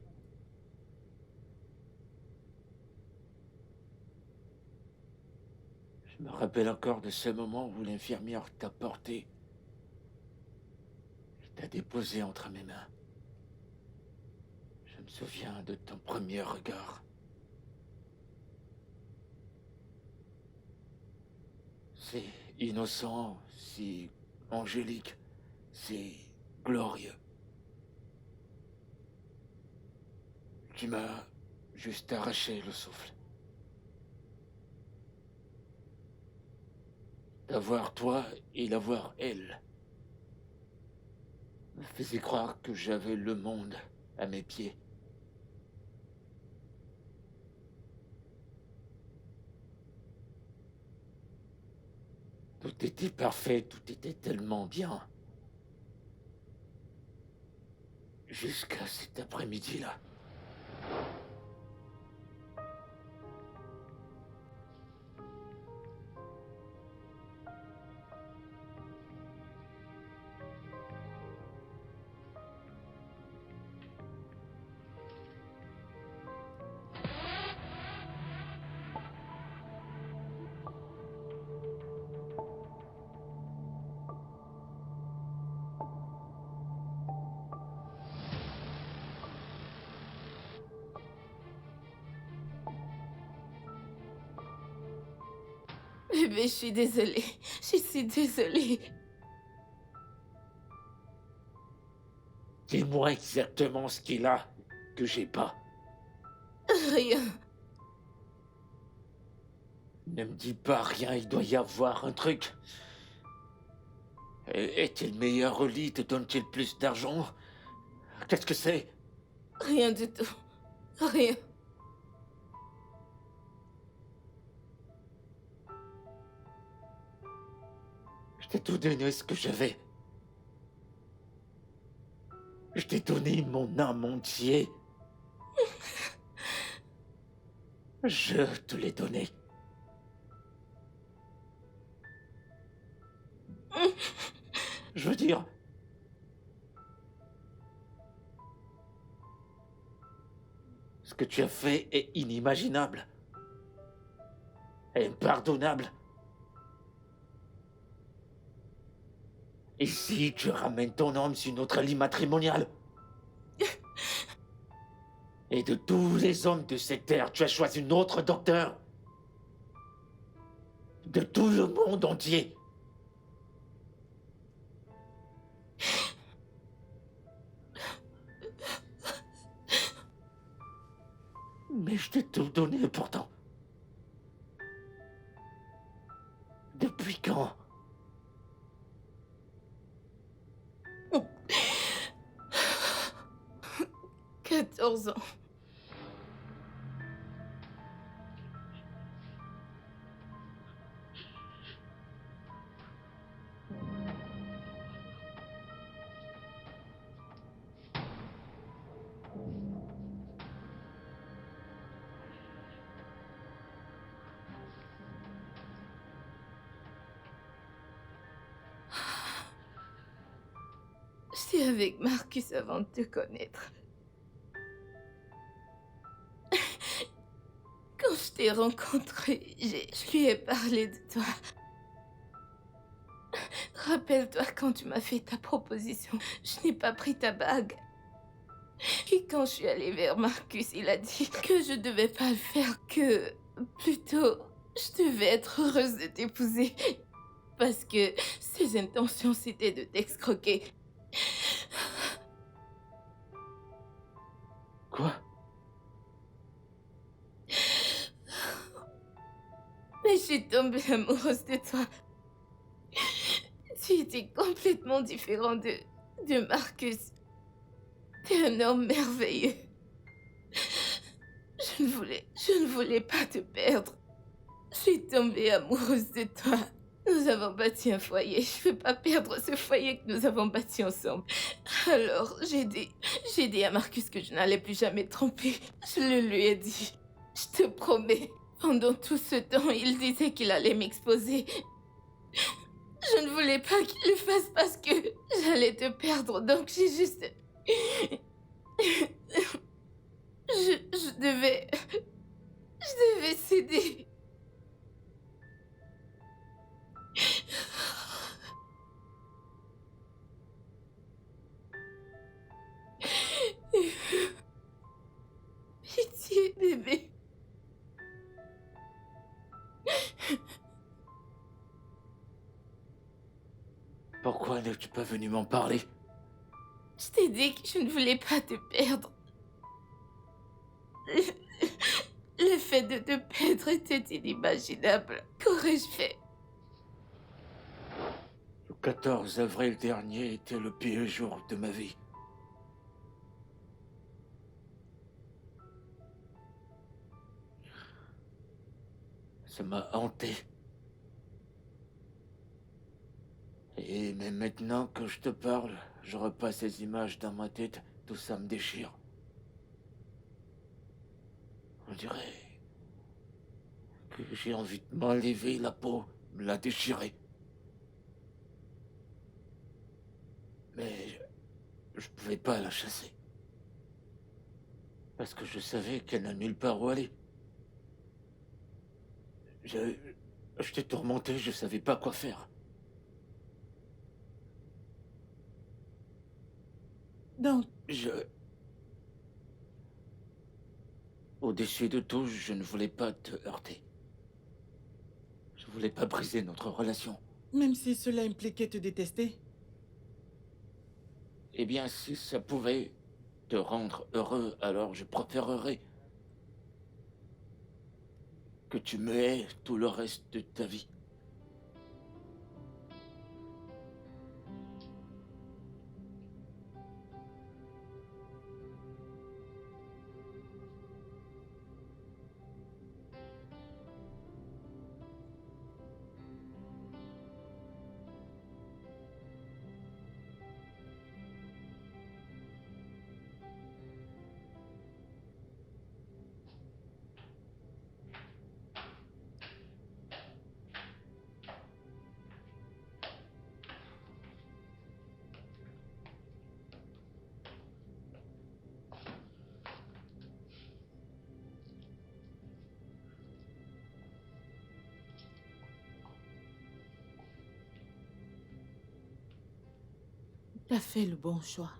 Je me rappelle encore de ce moment où l'infirmière t'a porté. T'a déposé entre mes mains. Je me souviens de ton premier regard. C'est innocent, si angélique, c'est glorieux. Tu m'as juste arraché le souffle. D'avoir toi et l'avoir elle me faisait croire que j'avais le monde à mes pieds. Tout était parfait, tout était tellement bien. Jusqu'à cet après-midi-là. Bébé, je suis désolée. Je suis désolée. Dis-moi exactement ce qu'il a que j'ai pas. Rien. Ne me dis pas rien, il doit y avoir un truc. Est-il meilleur au lit? Te donne-t-il plus d'argent? Qu'est-ce que c'est? Rien du tout. Rien. Je t'ai tout donné ce que j'avais. Je t'ai donné mon âme entier. Je te l'ai donné. Je veux dire... Ce que tu as fait est inimaginable. Impardonnable. Et si tu ramènes ton homme sur notre lit matrimonial? Et de tous les hommes de cette terre, tu as choisi un autre docteur? De tout le monde entier? Mais je t'ai tout donné pourtant. Depuis quand? 14 ans. couché avec Marcus avant de te connaître. Quand je t'ai rencontré, je lui ai parlé de toi. Rappelle-toi quand tu m'as fait ta proposition, je n'ai pas pris ta bague. Et quand je suis allée vers Marcus, il a dit que je devais pas le faire, que plutôt je devais être heureuse de t'épouser. Parce que ses intentions c'était de t'escroquer. Quoi? Mais je suis tombée amoureuse de toi. Tu étais complètement différent de Marcus. T'es un homme merveilleux. Je ne voulais pas te perdre. Je suis tombée amoureuse de toi. Nous avons bâti un foyer. Je ne veux pas perdre ce foyer que nous avons bâti ensemble. Alors, j'ai dit à Marcus que je n'allais plus jamais te tromper. Je le lui ai dit. Je te promets. Pendant tout ce temps, il disait qu'il allait m'exposer. Je ne voulais pas qu'il le fasse parce que j'allais te perdre. Donc, j'ai juste... Je devais céder. Pitié, bébé. Pourquoi n'es-tu pas venu m'en parler? Je t'ai dit que je ne voulais pas te perdre. Le fait de te perdre était inimaginable. Qu'aurais-je fait? Le 14 avril dernier était le pire jour de ma vie. Ça m'a hanté. Et même maintenant que je te parle, je repasse ces images dans ma tête, tout ça me déchire. On dirait que j'ai envie de m'enlever la peau, me la déchirer. Mais je pouvais pas la chasser. Parce que je savais qu'elle n'a nulle part où aller. Je t'ai tourmenté, je savais pas quoi faire. Donc, Au-dessus de tout, je ne voulais pas te heurter. Je voulais pas briser notre relation. même si cela impliquait te détester, Eh bien, si ça pouvait te rendre heureux, alors je préférerais que tu me haies tout le reste de ta vie. T'as fait le bon choix.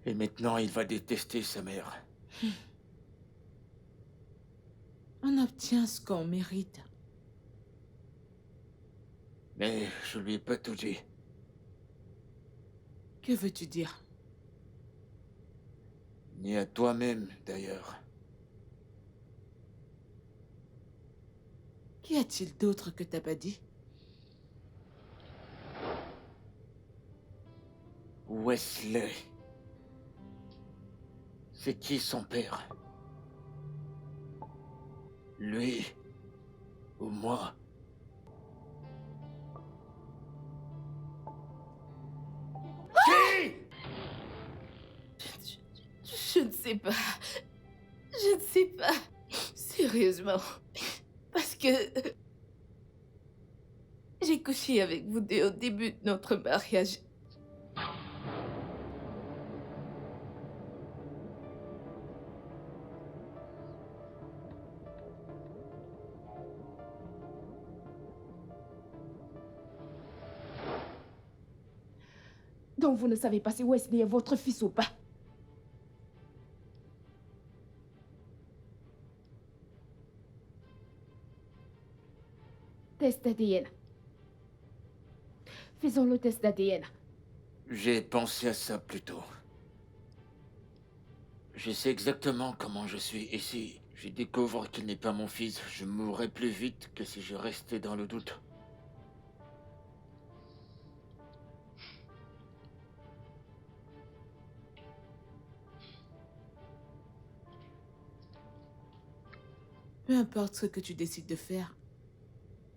Et maintenant, il va détester sa mère. On obtient ce qu'on mérite. Mais je lui ai pas tout dit. Que veux-tu dire? Ni à toi-même, d'ailleurs. Qu'y a-t-il d'autre que t'as pas dit? Wesley. C'est qui son père? Lui ou moi? Qui? Je ne sais pas. Je ne sais pas. Sérieusement. Parce que... J'ai couché avec vous deux au début de notre mariage. Donc vous ne savez pas si Wesley est votre fils ou pas. Test d'ADN. Faisons le test d'ADN. J'ai pensé à ça plus tôt. Je sais exactement comment je suis, et si je découvre qu'il n'est pas mon fils, je mourrai plus vite que si je restais dans le doute. Peu importe ce que tu décides de faire,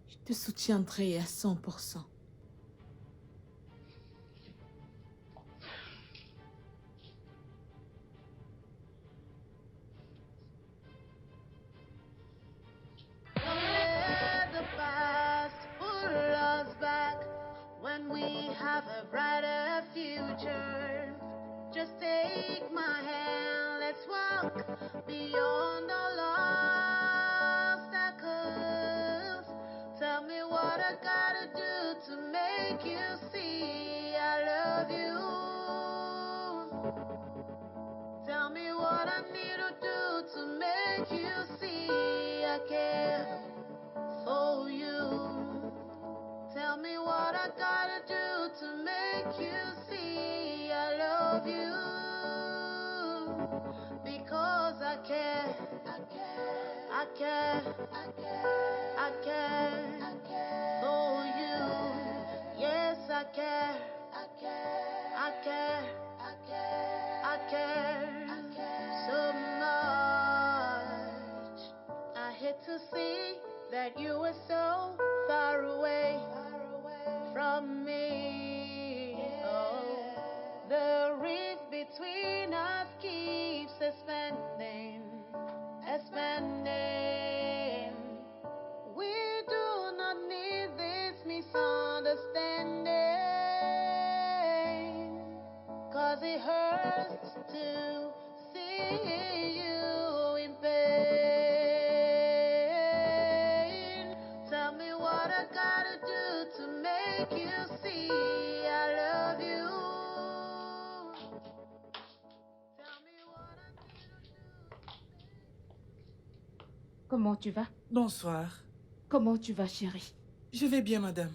je te soutiendrai à 100%. Let the past pull us back when we have a brighter future. Just take my hand, let's walk beyond all obstacles. Tell me what I gotta do to make you see I love you. Tell me what I need to do to make you see I care for you. Tell me what I gotta do to make you see I love you. Because I care, I care, I care, I care, I care for you. Yes, I care, I care, I care, I care, I care so much. I hate to see that you were so far away from me. Oh, the rift between us keeps expanding, expanding. We do not need this misunderstanding, 'cause it hurts to see you in pain. Tell me what I gotta do to make you see I love you. Tell me what I need to do. Comment tu vas? Bonsoir. Comment tu vas, chérie? Je vais bien, madame.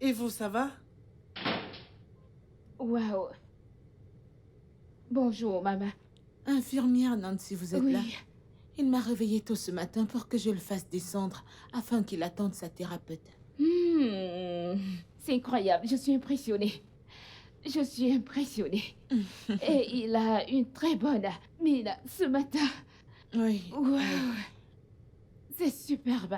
Et vous, ça va? Waouh. Bonjour, maman. Infirmière Nancy, vous êtes là? Oui. Il m'a réveillée tôt ce matin pour que je le fasse descendre afin qu'il attende sa thérapeute. C'est incroyable, je suis impressionnée. Je suis impressionnée. Et il a une très bonne mine ce matin. Oui. Waouh. C'est superbe.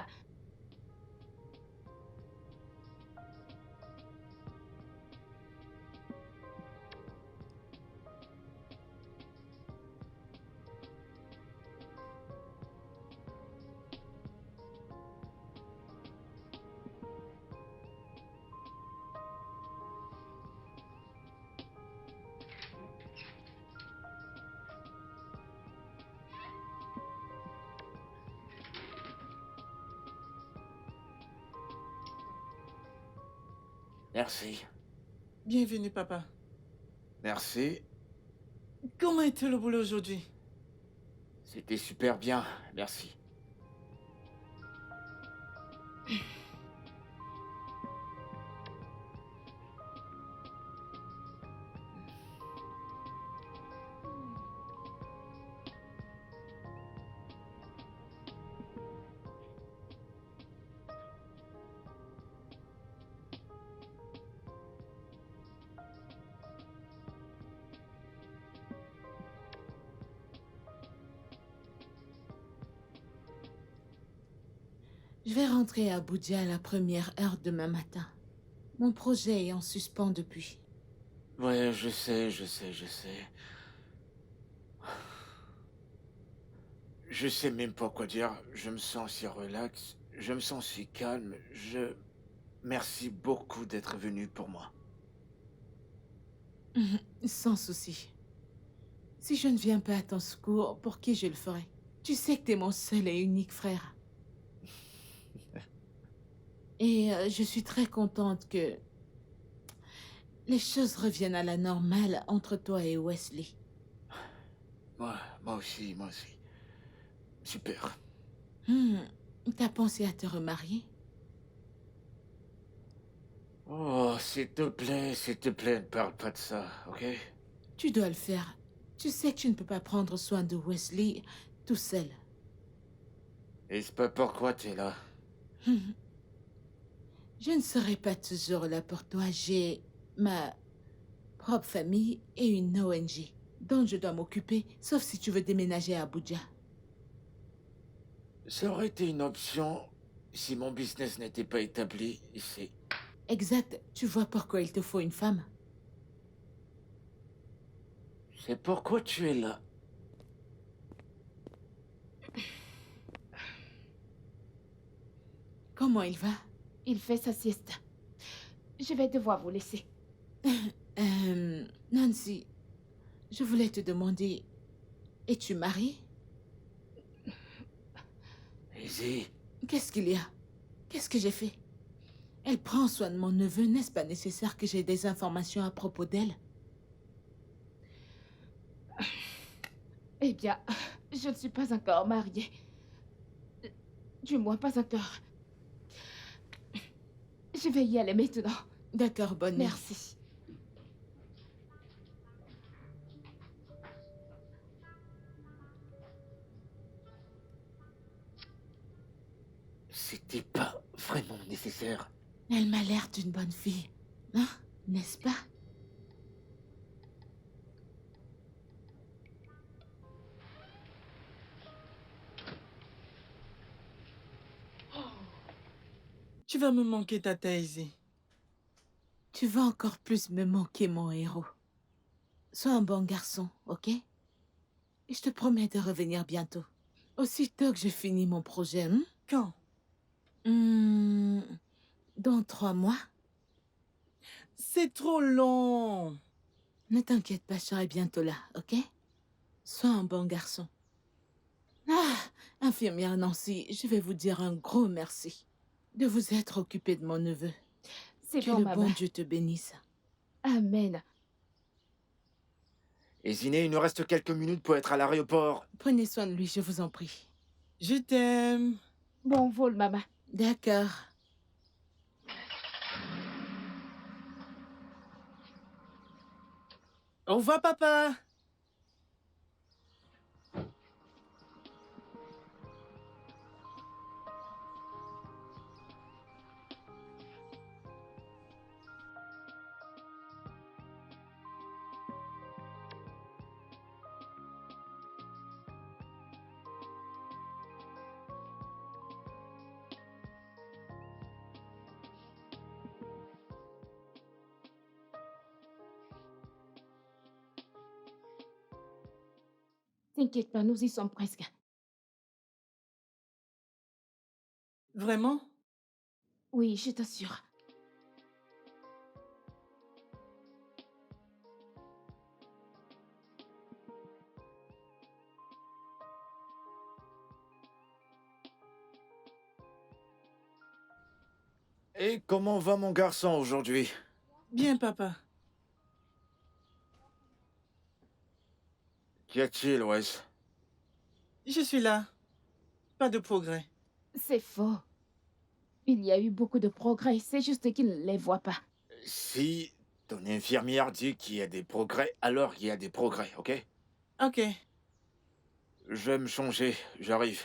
Merci. Bienvenue, papa. Merci. Comment était le boulot aujourd'hui? C'était super bien. Merci. Je vais rentrer à Abuja à la première heure demain matin. Mon projet est en suspens depuis. Ouais, je sais, je sais, je sais. Je sais même pas quoi dire. Je me sens si relax. Je me sens si calme. Merci beaucoup d'être venu pour moi. Sans souci. Si je ne viens pas à ton secours, pour qui je le ferai? Tu sais que t'es mon seul et unique frère. Et je suis très contente que Les choses reviennent à la normale entre toi et Wesley. Moi aussi, moi aussi. Super. T'as pensé à te remarier? Oh, s'il te plaît, ne parle pas de ça, ok? Tu dois le faire. Tu sais que tu ne peux pas prendre soin de Wesley tout seul. Et c'est pas pourquoi t'es là. Je ne serai pas toujours là pour toi. J'ai ma propre famille et une ONG dont je dois m'occuper, sauf si tu veux déménager à Abuja. Ça aurait été une option si mon business n'était pas établi ici. Exact. Tu vois pourquoi il te faut une femme? C'est pourquoi tu es là. Comment il va? Il fait sa sieste. Je vais devoir vous laisser. Nancy, je voulais te demander, es-tu mariée? Easy. Qu'est-ce qu'il y a? Qu'est-ce que j'ai fait? Elle prend soin de mon neveu, n'est-ce pas nécessaire que j'ai des informations à propos d'elle? Eh bien, je ne suis pas encore mariée. Du moins, pas encore. Je vais y aller maintenant. D'accord, bonne nuit. Merci. C'était pas vraiment nécessaire. Elle m'a l'air d'une bonne fille, hein? N'est-ce pas? Tu vas me manquer, Tata Daisy. Tu vas encore plus me manquer, mon héros. Sois un bon garçon, ok? Et je te promets de revenir bientôt. Aussitôt que j'ai fini mon projet, hein? Quand? Dans 3 mois? C'est trop long. Ne t'inquiète pas, je serai bientôt là, ok? Sois un bon garçon. Ah, infirmière Nancy, je vais vous dire un gros merci de vous être occupée de mon neveu. C'est Que bon, le maman. bon Dieu te bénisse. Amen. Et Ziné, il nous reste quelques minutes pour être à l'aéroport. Prenez soin de lui, je vous en prie. Je t'aime. Bon vol, maman. D'accord. Au revoir, papa. T'inquiète pas, nous y sommes presque. Vraiment? Oui, je t'assure. Et comment va mon garçon aujourd'hui? Bien, papa. Qu'y a-t-il, Wes? Je suis là. Pas de progrès. C'est faux. Il y a eu beaucoup de progrès, c'est juste qu'il ne les voit pas. Si ton infirmière dit qu'il y a des progrès, alors il y a des progrès, ok? Ok. Je vais me changer, j'arrive.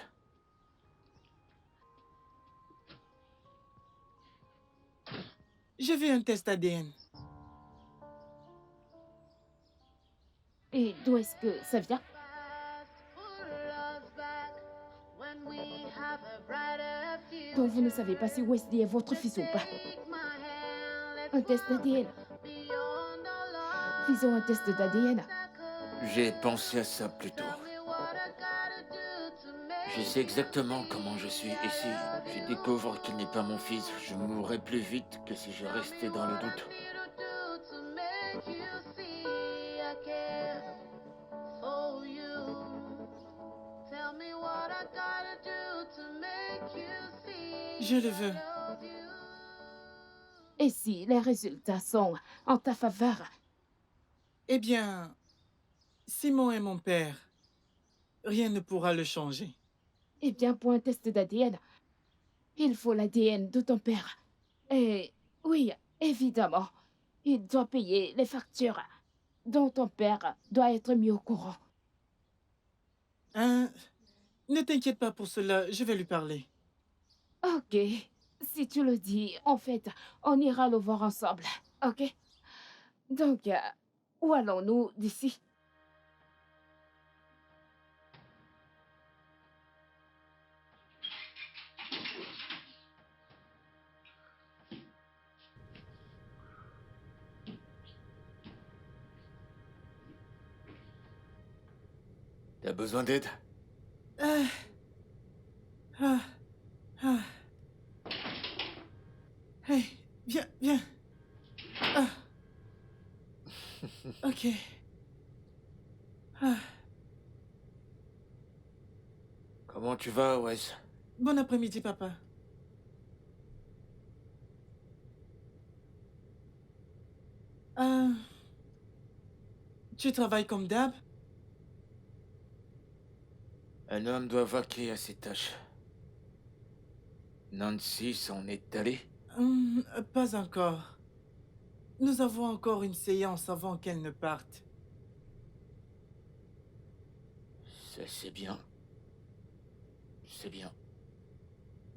Je veux un test ADN. Et d'où est-ce que ça vient? Donc vous ne savez pas si Wesley est votre fils ou pas. Un test d'ADN. Faisons un test d'ADN. J'ai pensé à ça plus tôt. Je sais exactement comment je suis, et si je découvre qu'il n'est pas mon fils, je mourrai plus vite que si je restais dans le doute. Je le veux. Et si les résultats sont en ta faveur, Eh bien, Simon est mon père. Rien ne pourra le changer. eh bien, pour un test d'ADN, il faut l'ADN de ton père. Et oui, évidemment, il doit payer les factures dont ton père doit être mis au courant. Hein? Ne t'inquiète pas pour cela, je vais lui parler. Ok, si tu le dis, en fait, on ira le voir ensemble, ok? Donc, où allons-nous d'ici? T'as besoin d'aide? Ah, ah, ah. Hey, viens, viens. Ah. Ok. Ah. Comment tu vas, Wes? Bon après-midi, papa. Ah, tu travailles comme d'hab? Un homme doit vaquer à ses tâches. Nancy s'en est allée? Pas encore. Nous avons encore une séance avant qu'elle ne parte. Ça, c'est bien. C'est bien.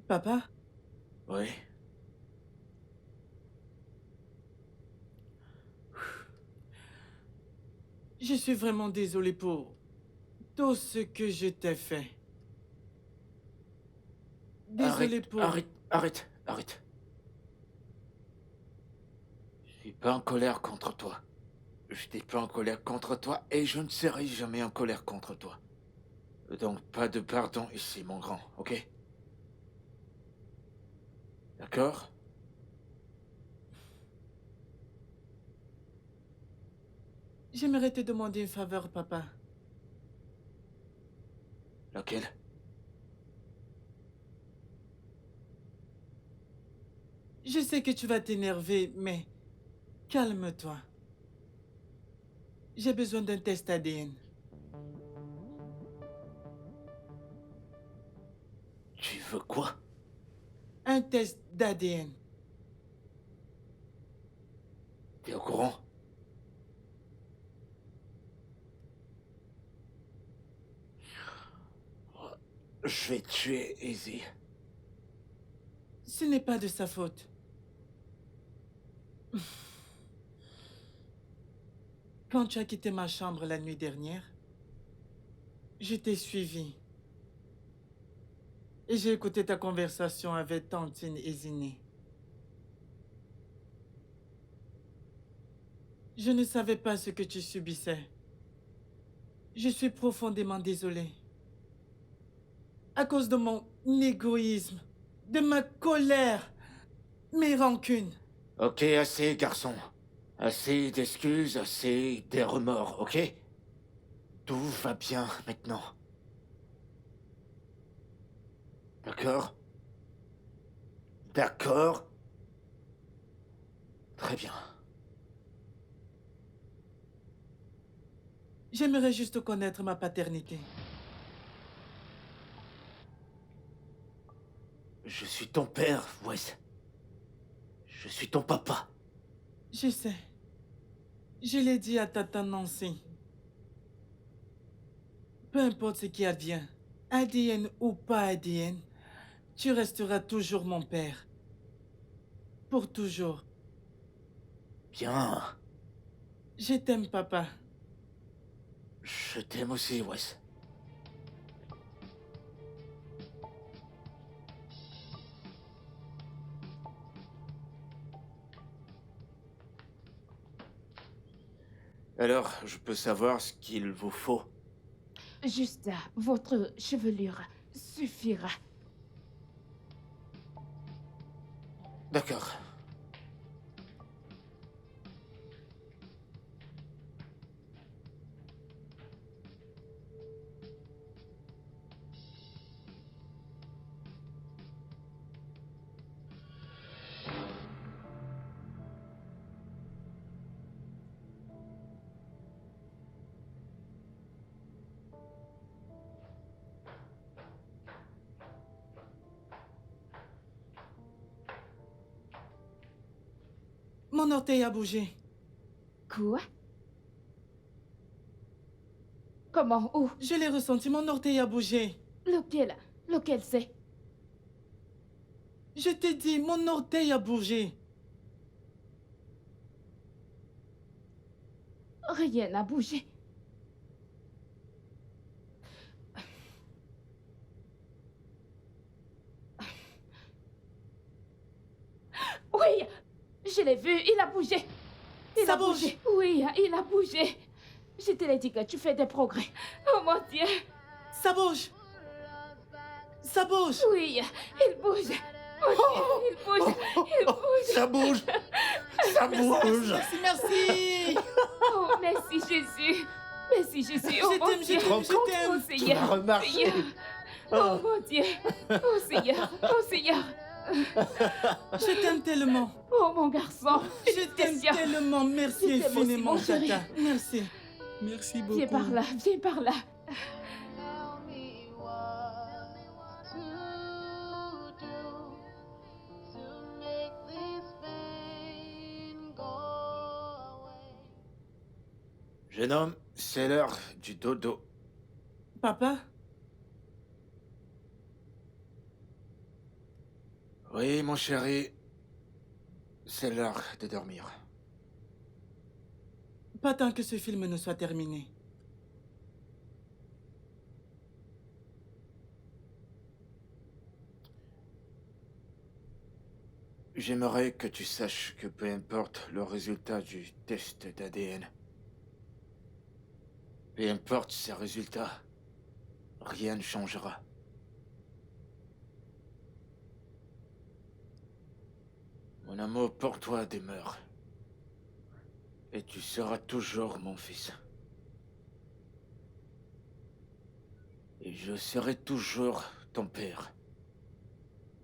Papa? Oui. Je suis vraiment désolé pour tout ce que je t'ai fait. Désolé Arrête, pour... arrête. Je suis pas en colère contre toi. Je n'étais pas en colère contre toi et je ne serai jamais en colère contre toi. Donc pas de pardon ici, mon grand, ok? D'accord? J'aimerais te demander une faveur, papa. Laquelle? Je sais que tu vas t'énerver, mais calme-toi. J'ai besoin d'un test ADN. Tu veux quoi? Un test d'ADN. T'es au courant? Je vais tuer Izzy. Ce n'est pas de sa faute. Quand tu as quitté ma chambre la nuit dernière, je t'ai suivi. Et j'ai écouté ta conversation avec Tantine et Ziné. Je ne savais pas ce que tu subissais. Je suis profondément désolé. À cause de mon égoïsme, de ma colère, mes rancunes. Ok, assez, garçon. Assez d'excuses, assez des remords, ok? Tout va bien maintenant. D'accord? D'accord? Très bien. J'aimerais juste connaître ma paternité. Je suis ton père, Wes. Je suis ton papa. Je sais. Je l'ai dit à Tata Nancy. Peu importe ce qui advient, ADN ou pas ADN, tu resteras toujours mon père. Pour toujours. Bien. Je t'aime, papa. Je t'aime aussi, Wes. Alors, je peux savoir ce qu'il vous faut? Juste votre chevelure suffira. D'accord. Mon orteil a bougé. Quoi? Comment? Où? Je l'ai ressenti, mon orteil a bougé. Lequel? Lequel c'est? Je t'ai dit, mon orteil a bougé. Rien n'a bougé. Oui, je l'ai vu, il a bougé. Il Ça a bouge. bougé. Oui, il a bougé. Je te l'ai dit que tu fais des progrès. Oh mon Dieu. Ça bouge. Ça bouge. Oui, il bouge. Oh Dieu, il bouge. Il bouge. Ça bouge. Ça bouge. Merci, merci. Oh, merci Jésus. Merci Jésus. Oh Je mon t'aime, je Dieu. t'aime, je Oh t'aime. Seigneur. Tu vas remarcher. Seigneur. Oh mon Dieu. Oh Seigneur. Oh Seigneur. Je t'aime tellement. Oh mon garçon. Je t'aime Félicitations. tellement. Merci Je t'aime aussi, infiniment, mon chéri. Tata. Merci. Merci beaucoup. Viens par là, viens par là. Tell me what to do to make this pain go away. Jeune homme, c'est l'heure du dodo. Papa, Oui, mon chéri, c'est l'heure de dormir. pas tant que ce film ne soit terminé. J'aimerais que tu saches que peu importe le résultat du test d'ADN, peu importe ces résultats, rien ne changera. Mon amour pour toi demeure. Et tu seras toujours mon fils. Et je serai toujours ton père.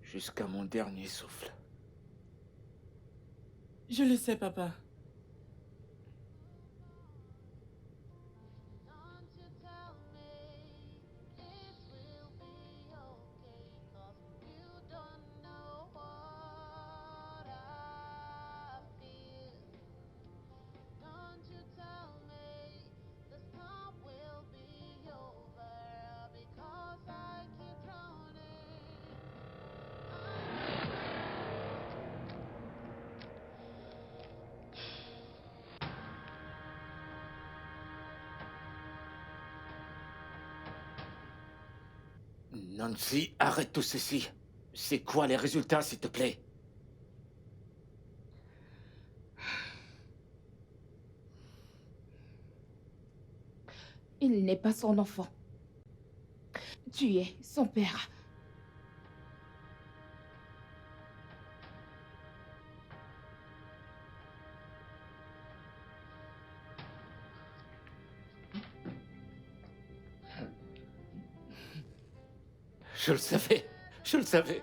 Jusqu'à mon dernier souffle. Je le sais, papa. Don't you tell me it will be okay, 'cause you don't know what I feel. Don't you tell me the storm will be over, because I keep drowning. Nancy, arrête tout ceci. C'est quoi les résultats, s'il te plaît? Il n'est pas son enfant. Tu es son père. Je le savais. Je le savais.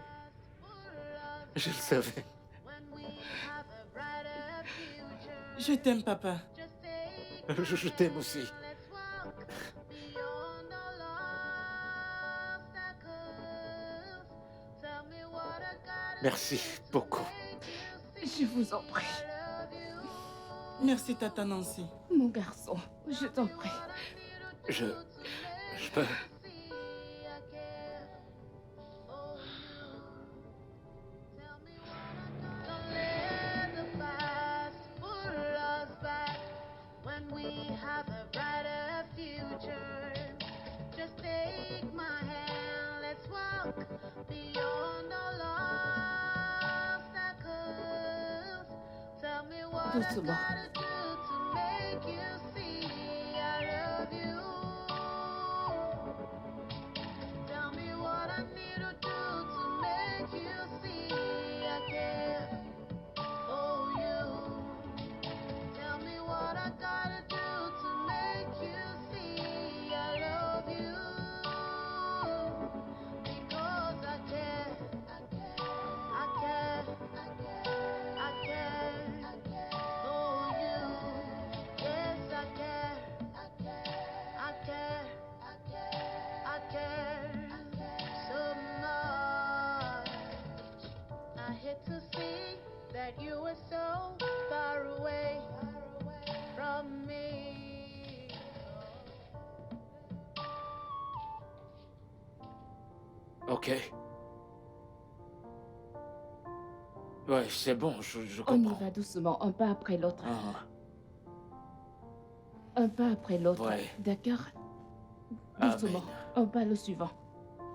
Je le savais. When we have a brighter future, Je t'aime, papa. just take Je t'aime aussi. let's walk beyond all obstacles. Tell me what I gotta Merci beaucoup. Je vous en prie. love you. Merci, Tata Nancy. Mon garçon, je t'en prie. Je peux... See, I care for you. Tell me what I gotta. Don't let the past pull us back. When we have a brighter future, just take my hand. Let's walk beyond all obstacles. Tell me what I Doucement. gotta do to make you see I love you. Tell me what I need to do to make you see I care for you. Tell me what I gotta do to make you see I love you. Because I care, I care, I care, I care, I care for you. ok? Ouais, c'est bon, je On y comprends. va doucement, un pas après l'autre. Ah, Un pas après l'autre. Ouais. D'accord? Amen. Doucement. Un pas le suivant.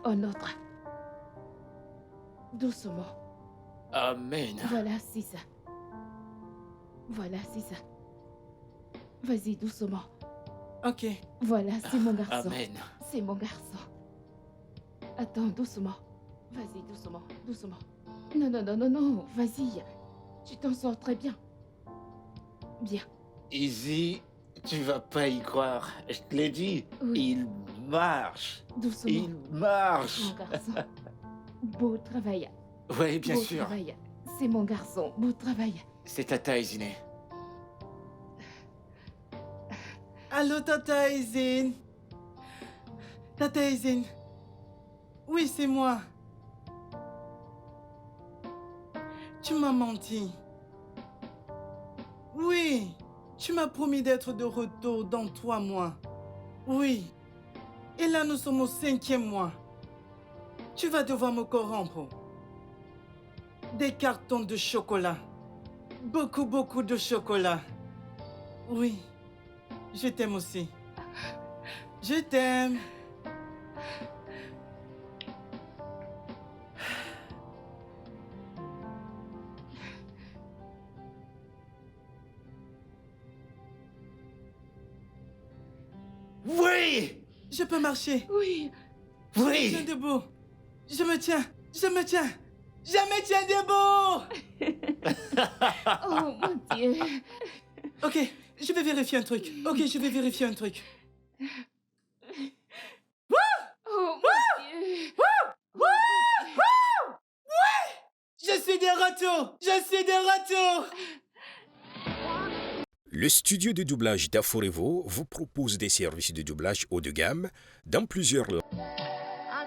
Un autre. Doucement. Amen. Voilà, c'est ça. Voilà, c'est ça. Vas-y, doucement. Ok. Voilà, c'est mon garçon. Amen. C'est mon garçon. Attends, doucement. Vas-y, doucement, doucement. Non, non, non, non, non, vas-y. Tu t'en sors très bien. Bien. Easy, tu vas pas y croire. Je te l'ai dit. Oui. Il marche. Doucement, Il marche. mon garçon. Beau travail. Oui, bien Beau sûr. travail. C'est mon garçon. Beau travail. C'est ta taille, Ziné. Allô, Tata Izine. Tata Izine. Oui, c'est moi. Tu m'as menti. Oui, tu m'as promis d'être de retour dans 3 mois. Oui. Et là, nous sommes au 5e mois. Tu vas devoir me corrompre. Des cartons de chocolat. Beaucoup, beaucoup de chocolat. Oui. Je t'aime aussi. Je t'aime. Oui! Je peux marcher. Oui. Je me Oui! tiens debout. Je me tiens. Je me tiens. Je me tiens debout. Oh, mon Dieu. Ok, je vais vérifier un truc. Ok, je vais vérifier un truc. Oh, mon Dieu. Je suis de retour. Je suis de retour. Le studio de doublage d'Aforevo vous propose des services de doublage haut de gamme dans plusieurs langues. I